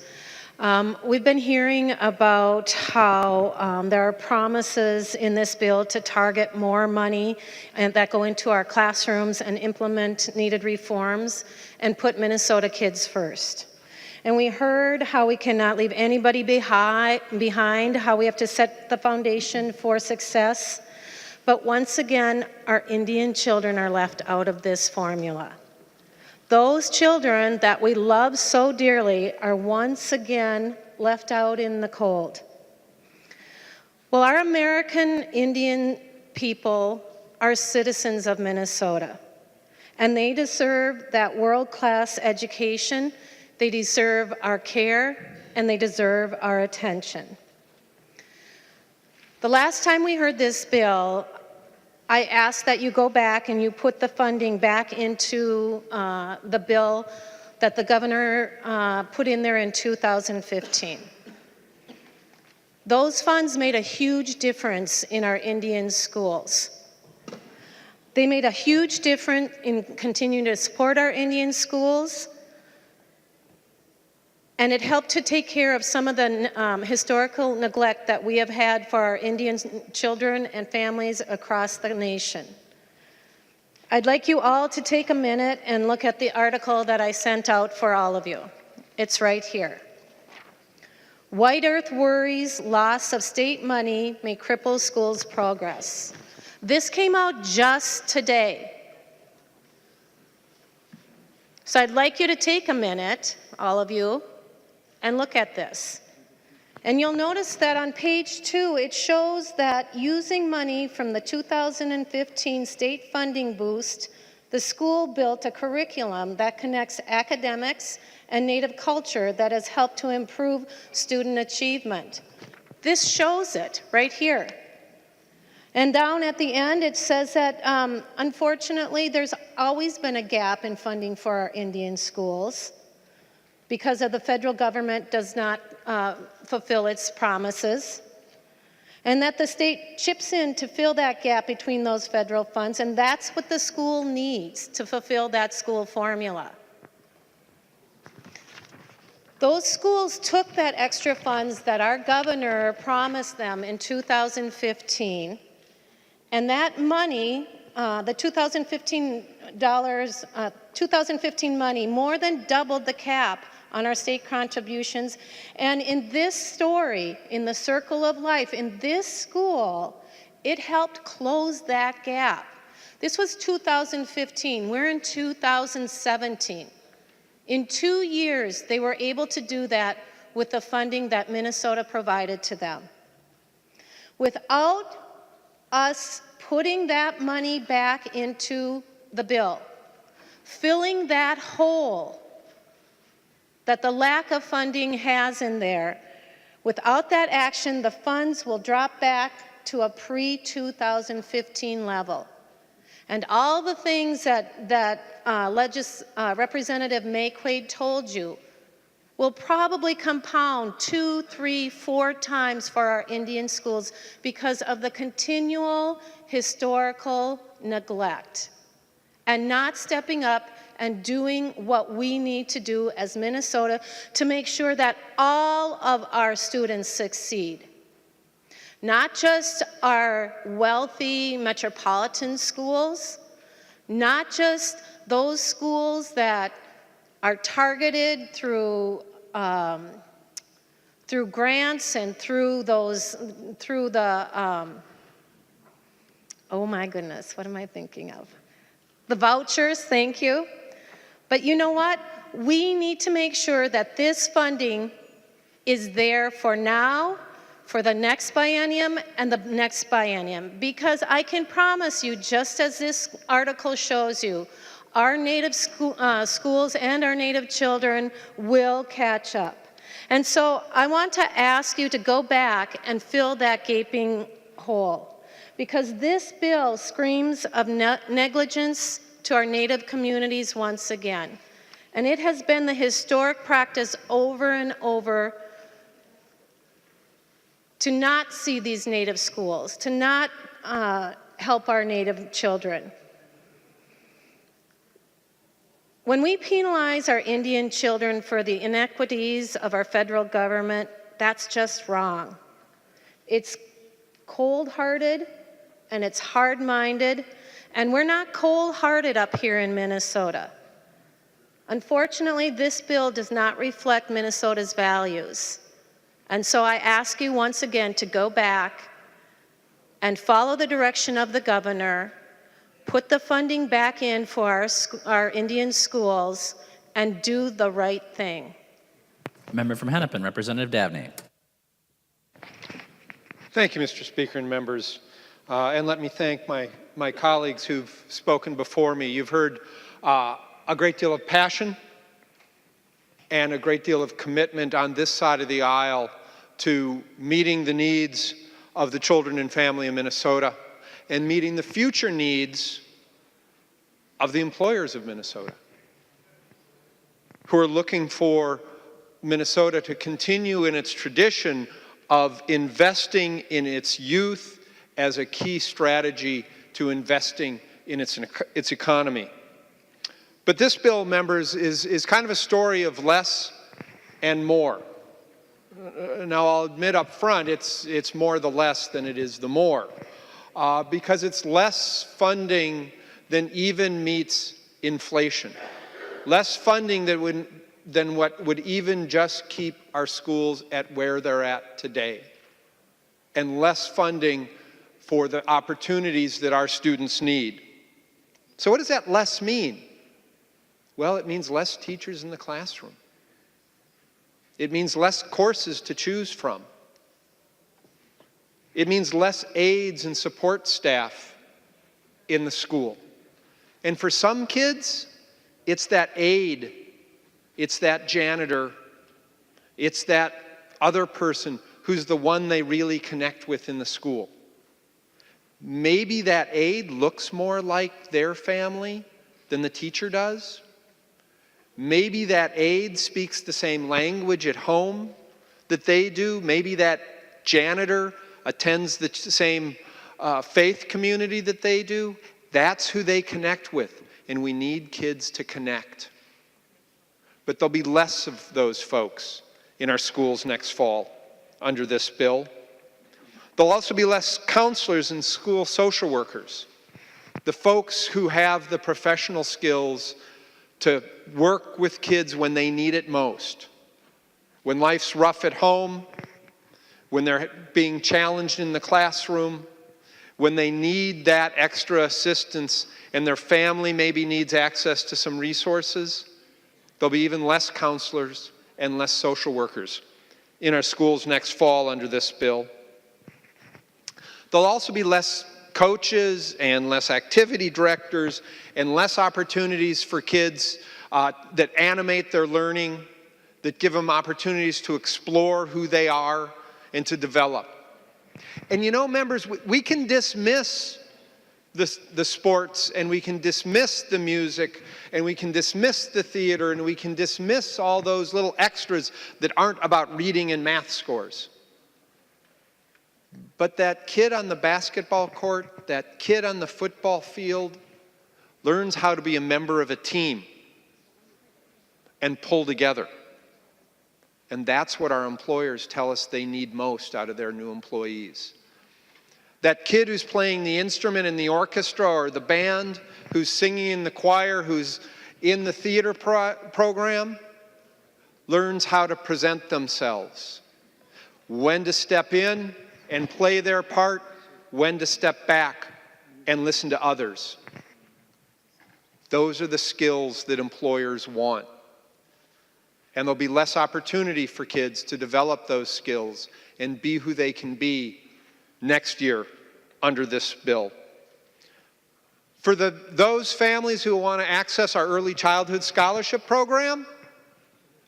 N: We've been hearing about how there are promises in this bill to target more money and that go into our classrooms and implement needed reforms and put Minnesota kids first. And we heard how we cannot leave anybody behind, how we have to set the foundation for success. But once again, our Indian children are left out of this formula. Those children that we love so dearly are once again left out in the cold. Well, our American Indian people are citizens of Minnesota, and they deserve that world-class education, they deserve our care, and they deserve our attention. The last time we heard this bill, I asked that you go back and you put the funding back into the bill that the governor put in there in 2015. Those funds made a huge difference in our Indian schools. They made a huge difference in continuing to support our Indian schools, and it helped to take care of some of the historical neglect that we have had for our Indian children and families across the nation. I'd like you all to take a minute and look at the article that I sent out for all of you. It's right here. White Earth worries loss of state money may cripple schools' progress. This came out just today. So I'd like you to take a minute, all of you, and look at this. And you'll notice that on page 2, it shows that using money from the 2015 state funding boost, the school built a curriculum that connects academics and Native culture that has helped to improve student achievement. This shows it right here. And down at the end, it says that unfortunately, there's always been a gap in funding for our Indian schools, because of the federal government does not fulfill its promises, and that the state chips in to fill that gap between those federal funds, and that's what the school needs to fulfill that school formula. Those schools took that extra funds that our governor promised them in 2015, and that money, the 2015 money, more than doubled the cap on our state contributions. And in this story, in the circle of life, in this school, it helped close that gap. This was 2015. We're in 2017. In 2 years, they were able to do that with the funding that Minnesota provided to them. Without us putting that money back into the bill, filling that hole that the lack of funding has in there, without that action, the funds will drop back to a pre-2015 level. And all the things that Representative Mayquade told you will probably compound 2, 3, 4 times for our Indian schools because of the continual historical neglect and not stepping up and doing what we need to do as Minnesota to make sure that all of our students succeed. Not just our wealthy metropolitan schools, not just those schools that are targeted through grants and through the oh my goodness, what am I thinking of? The vouchers, thank you. But you know what? We need to make sure that this funding is there for now, for the next biennium and the next biennium, because I can promise you, just as this article shows you, our Native schools and our Native children will catch up. And so I want to ask you to go back and fill that gaping hole, because this bill screams of negligence to our Native communities once again. And it has been the historic practice over and over to not see these Native schools, to not help our Native children. When we penalize our Indian children for the inequities of our federal government, that's just wrong. It's cold-hearted and it's hard-minded, and we're not cold-hearted up here in Minnesota. Unfortunately, this bill does not reflect Minnesota's values. And so I ask you once again to go back and follow the direction of the governor, put the funding back in for our Indian schools, and do the right thing.
H: Member from Hennepin, Representative Dabney.
O: Thank you, Mr. Speaker and members. And let me thank my colleagues who've spoken before me. You've heard a great deal of passion and a great deal of commitment on this side of the aisle to meeting the needs of the children and family in Minnesota and meeting the future needs of the employers of Minnesota, who are looking for Minnesota to continue in its tradition of investing in its youth as a key strategy to investing in its economy. But this bill, members, is kind of a story of less and more. Now, I'll admit up front, it's more the less than it is the more, because it's less funding than even meets inflation, less funding than what would even just keep our schools at where they're at today, and less funding for the opportunities that our students need. So what does that less mean? Well, it means less teachers in the classroom. It means less courses to choose from. It means less aides and support staff in the school. And for some kids, it's that aide, it's that janitor, it's that other person who's the one they really connect with in the school. Maybe that aide looks more like their family than the teacher does. Maybe that aide speaks the same language at home that they do. Maybe that janitor attends the same faith community that they do. That's who they connect with, and we need kids to connect. But there'll be less of those folks in our schools next fall under this bill. There'll also be less counselors and school social workers, the folks who have the professional skills to work with kids when they need it most. When life's rough at home, when they're being challenged in the classroom, when they need that extra assistance and their family maybe needs access to some resources, there'll be even less counselors and less social workers in our schools next fall under this bill. There'll also be less coaches and less activity directors and less opportunities for kids that animate their learning, that give them opportunities to explore who they are and to develop. And you know, members, we can dismiss the sports, and we can dismiss the music, and we can dismiss the theater, and we can dismiss all those little extras that aren't about reading and math scores. But that kid on the basketball court, that kid on the football field, learns how to be a member of a team and pull together. And that's what our employers tell us they need most out of their new employees. That kid who's playing the instrument in the orchestra or the band, who's singing in the choir, who's in the theater program, learns how to present themselves, when to step in and play their part, when to step back and listen to others. Those are the skills that employers want. And there'll be less opportunity for kids to develop those skills and be who they can be next year under this bill. For those families who want to access our early childhood scholarship program,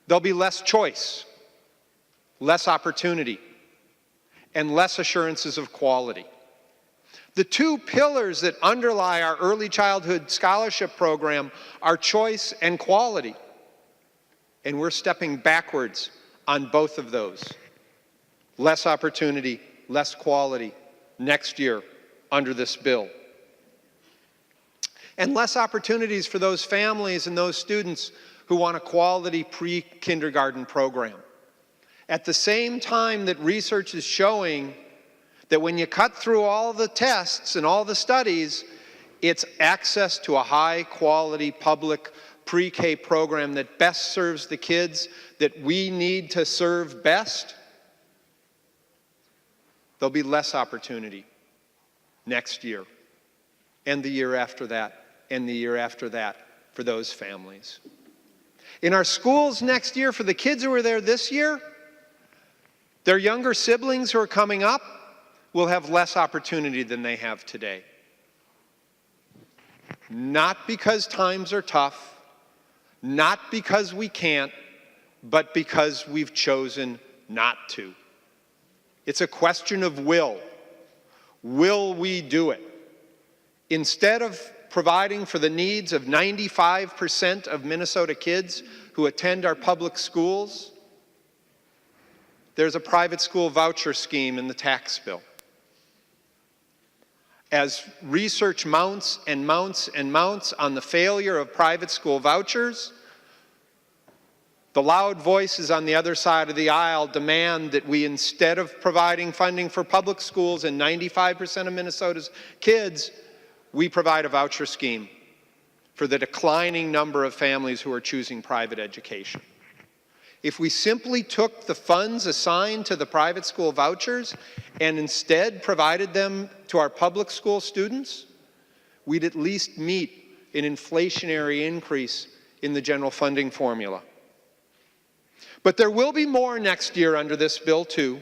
O: there'll be less choice, less opportunity, and less assurances of quality. The two pillars that underlie our early childhood scholarship program are choice and quality. And we're stepping backwards on both of those. Less opportunity, less quality next year under this bill. And less opportunities for those families and those students who want a quality pre-kindergarten program. At the same time that research is showing that when you cut through all the tests and all the studies, it's access to a high-quality public pre-K program that best serves the kids that we need to serve best, there'll be less opportunity next year, and the year after that, and the year after that for those families. In our schools next year, for the kids who are there this year, their younger siblings who are coming up will have less opportunity than they have today. Not because times are tough, not because we can't, but because we've chosen not to. It's a question of will. Will we do it? Instead of providing for the needs of 95% of Minnesota kids who attend our public schools, there's a private school voucher scheme in the tax bill. As research mounts and mounts and mounts on the failure of private school vouchers, the loud voices on the other side of the aisle demand that we, instead of providing funding for public schools and 95% of Minnesota's kids, we provide a voucher scheme for the declining number of families who are choosing private education. If we simply took the funds assigned to the private school vouchers and instead provided them to our public school students, we'd at least meet an inflationary increase in the general funding formula. But there will be more next year under this bill too.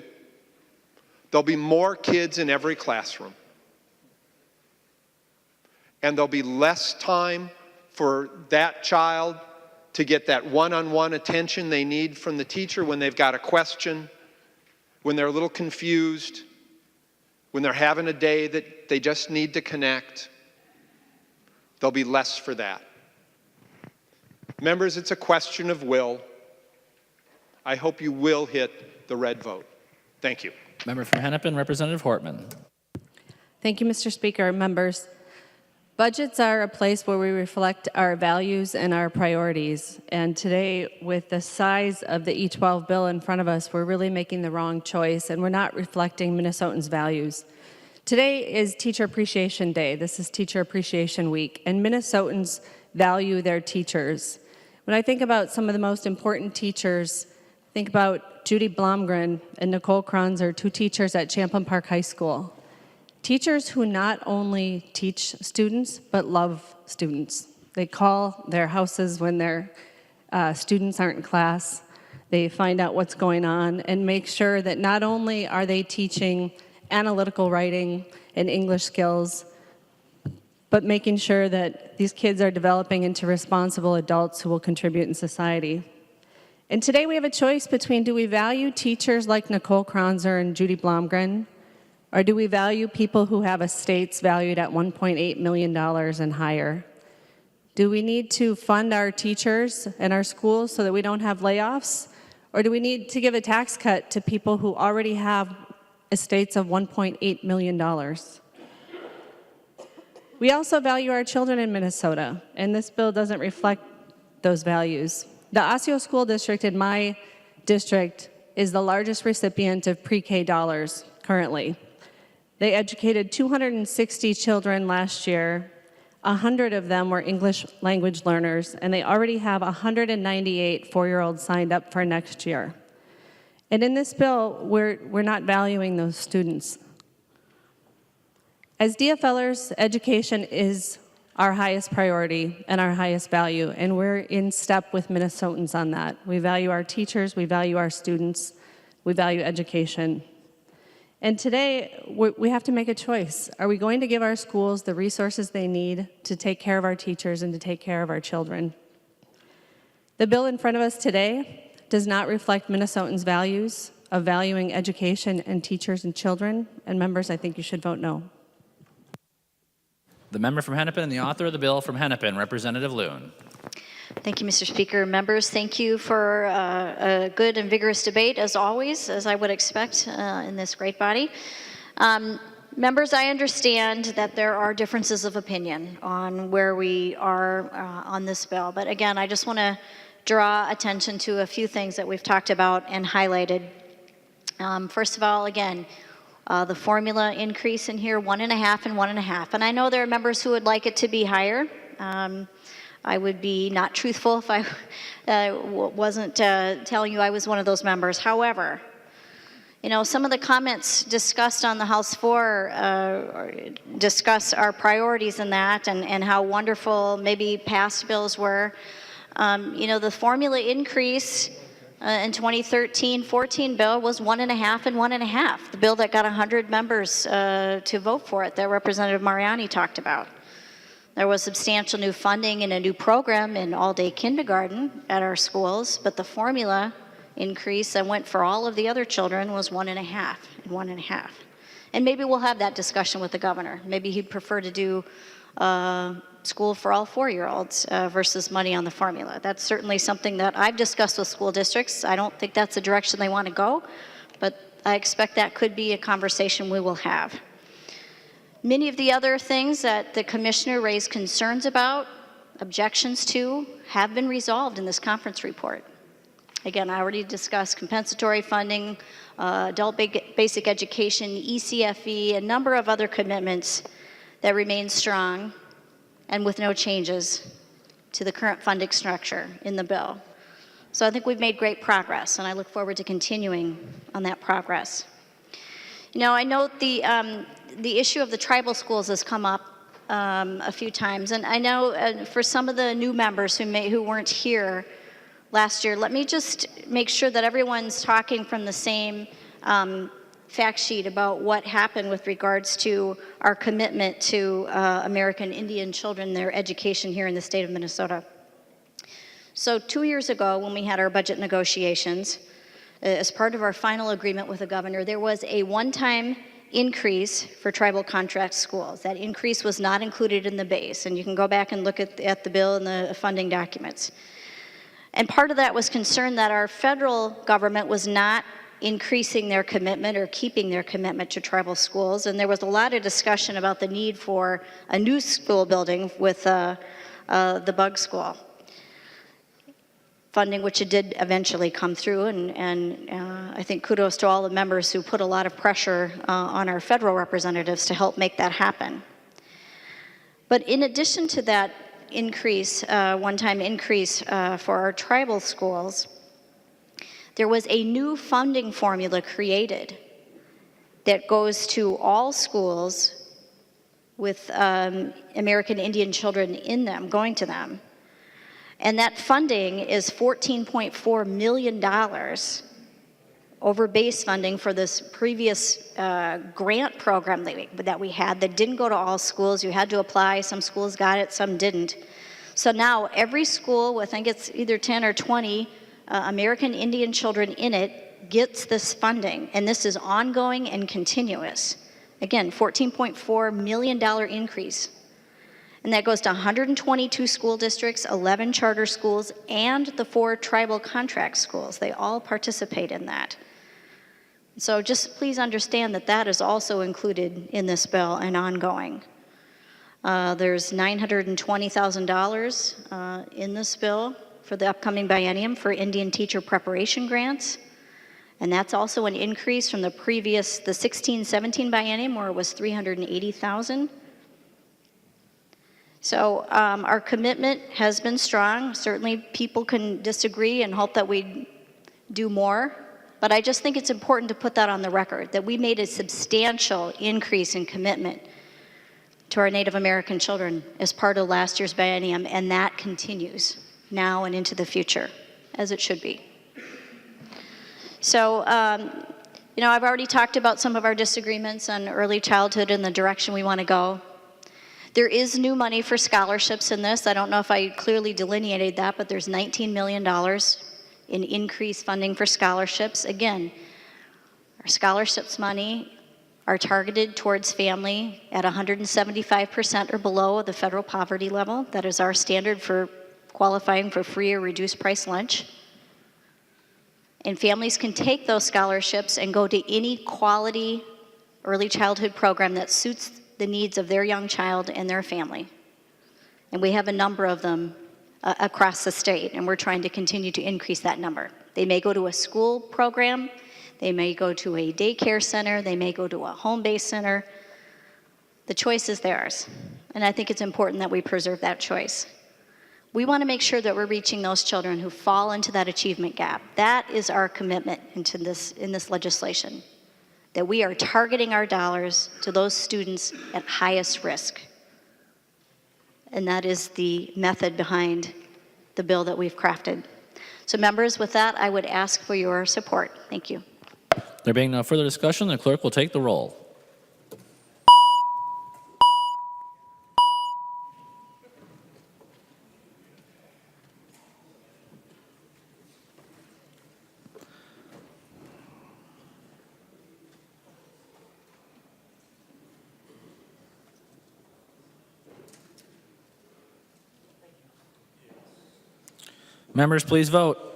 O: There'll be more kids in every classroom. And there'll be less time for that child to get that one-on-one attention they need from the teacher when they've got a question, when they're a little confused, when they're having a day that they just need to connect. There'll be less for that. Members, it's a question of will. I hope you will hit the red vote. Thank you.
H: Member from Hennepin, Representative Hortman.
P: Thank you, Mr. Speaker. Members, budgets are a place where we reflect our values and our priorities. And today, with the size of the E12 bill in front of us, we're really making the wrong choice, and we're not reflecting Minnesotans' values. Today is Teacher Appreciation Day. This is Teacher Appreciation Week, and Minnesotans value their teachers. When I think about some of the most important teachers, think about Judy Blomgren and Nicole Kronzer, two teachers at Champlain Park High School. Teachers who not only teach students, but love students. They call their houses when their students aren't in class. They find out what's going on and make sure that not only are they teaching analytical writing and English skills, but making sure that these kids are developing into responsible adults who will contribute in society. And today we have a choice between, do we value teachers like Nicole Kronzer and Judy Blomgren, or do we value people who have estates valued at $1.8 million and higher? Do we need to fund our teachers and our schools so that we don't have layoffs? Or do we need to give a tax cut to people who already have estates of $1.8 million? We also value our children in Minnesota, and this bill doesn't reflect those values. The Osseo School District in my district is the largest recipient of pre-K dollars currently. They educated 260 children last year. 100 of them were English language learners, and they already have 198 four-year-olds signed up for next year. And in this bill, we're not valuing those students. As DFLers, education is our highest priority and our highest value, and we're in step with Minnesotans on that. We value our teachers, we value our students, we value education. And today, we have to make a choice. Are we going to give our schools the resources they need to take care of our teachers and to take care of our children? The bill in front of us today does not reflect Minnesotans' values of valuing education and teachers and children. And members, I think you should vote no.
H: The member from Hennepin and the author of the bill from Hennepin, Representative Loon.
C: Thank you, Mr. Speaker. Members, thank you for a good and vigorous debate, as always, as I would expect in this great body. Members, I understand that there are differences of opinion on where we are on this bill. But again, I just want to draw attention to a few things that we've talked about and highlighted. First of all, again, the formula increase in here, 1.5 and 1.5. And I know there are members who would like it to be higher. I would be not truthful if I wasn't telling you I was one of those members. However, you know, some of the comments discussed on the House floor discuss our priorities in that and how wonderful maybe past bills were. You know, the formula increase in 2013-14 bill was 1.5 and 1.5. The bill that got 100 members to vote for it that Representative Mariani talked about. There was substantial new funding and a new program in all-day kindergarten at our schools, but the formula increase that went for all of the other children was 1.5 and 1.5. And maybe we'll have that discussion with the governor. Maybe he'd prefer to do school for all 4-year-olds versus money on the formula. That's certainly something that I've discussed with school districts. I don't think that's the direction they want to go, but I expect that could be a conversation we will have. Many of the other things that the commissioner raised concerns about, objections to, have been resolved in this conference report. Again, I already discussed compensatory funding, adult basic education, ECFE, a number of other commitments that remain strong and with no changes to the current funding structure in the bill. So I think we've made great progress, and I look forward to continuing on that progress. You know, I know the issue of the tribal schools has come up a few times, and I know for some of the new members who weren't here last year, let me just make sure that everyone's talking from the same fact sheet about what happened with regards to our commitment to American Indian children, their education here in the state of Minnesota. So 2 years ago, when we had our budget negotiations, as part of our final agreement with the governor, there was a one-time increase for tribal contract schools. That increase was not included in the base, and you can go back and look at the bill and the funding documents. And part of that was concern that our federal government was not increasing their commitment or keeping their commitment to tribal schools, and there was a lot of discussion about the need for a new school building with the Bug School funding, which it did eventually come through, and I think kudos to all the members who put a lot of pressure on our federal representatives to help make that happen. But in addition to that increase, one-time increase for our tribal schools, there was a new funding formula created that goes to all schools with American Indian children in them, going to them. And that funding is $14.4 million over base funding for this previous grant program that we had that didn't go to all schools. You had to apply. Some schools got it, some didn't. So now every school with, I think it's either 10 or 20 American Indian children in it gets this funding. And this is ongoing and continuous. Again, $14.4 million increase. And that goes to 122 school districts, 11 charter schools, and the 4 tribal contract schools. They all participate in that. So just please understand that that is also included in this bill and ongoing. There's $920,000 in this bill for the upcoming biennium for Indian teacher preparation grants. And that's also an increase from the 16-17 biennium where it was $380,000. So our commitment has been strong. Certainly people can disagree and hope that we do more, but I just think it's important to put that on the record, that we made a substantial increase in commitment to our Native American children as part of last year's biennium, and that continues now and into the future, as it should be. So, you know, I've already talked about some of our disagreements on early childhood and the direction we want to go. There is new money for scholarships in this. I don't know if I clearly delineated that, but there's $19 million in increased funding for scholarships. Again, our scholarships money are targeted towards family at 175% or below the federal poverty level. That is our standard for qualifying for free or reduced price lunch. And families can take those scholarships and go to any quality early childhood program that suits the needs of their young child and their family. And we have a number of them across the state, and we're trying to continue to increase that number. They may go to a school program, they may go to a daycare center, they may go to a home-based center. The choice is theirs, and I think it's important that we preserve that choice. We want to make sure that we're reaching those children who fall into that achievement gap. That is our commitment in this legislation, that we are targeting our dollars to those students at highest risk. And that is the method behind the bill that we've crafted. So members, with that, I would ask for your support. Thank you.
H: There being no further discussion, the clerk will take the roll. Members, please vote.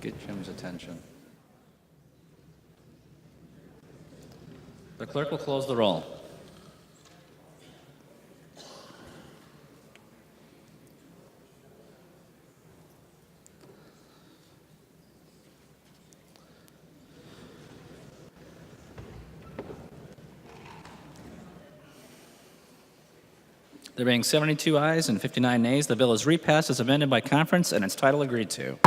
H: Get Jim's attention. The clerk will close the roll. There being 72 ayes and 59 nays, the bill is repassed as amended by conference and its title agreed to.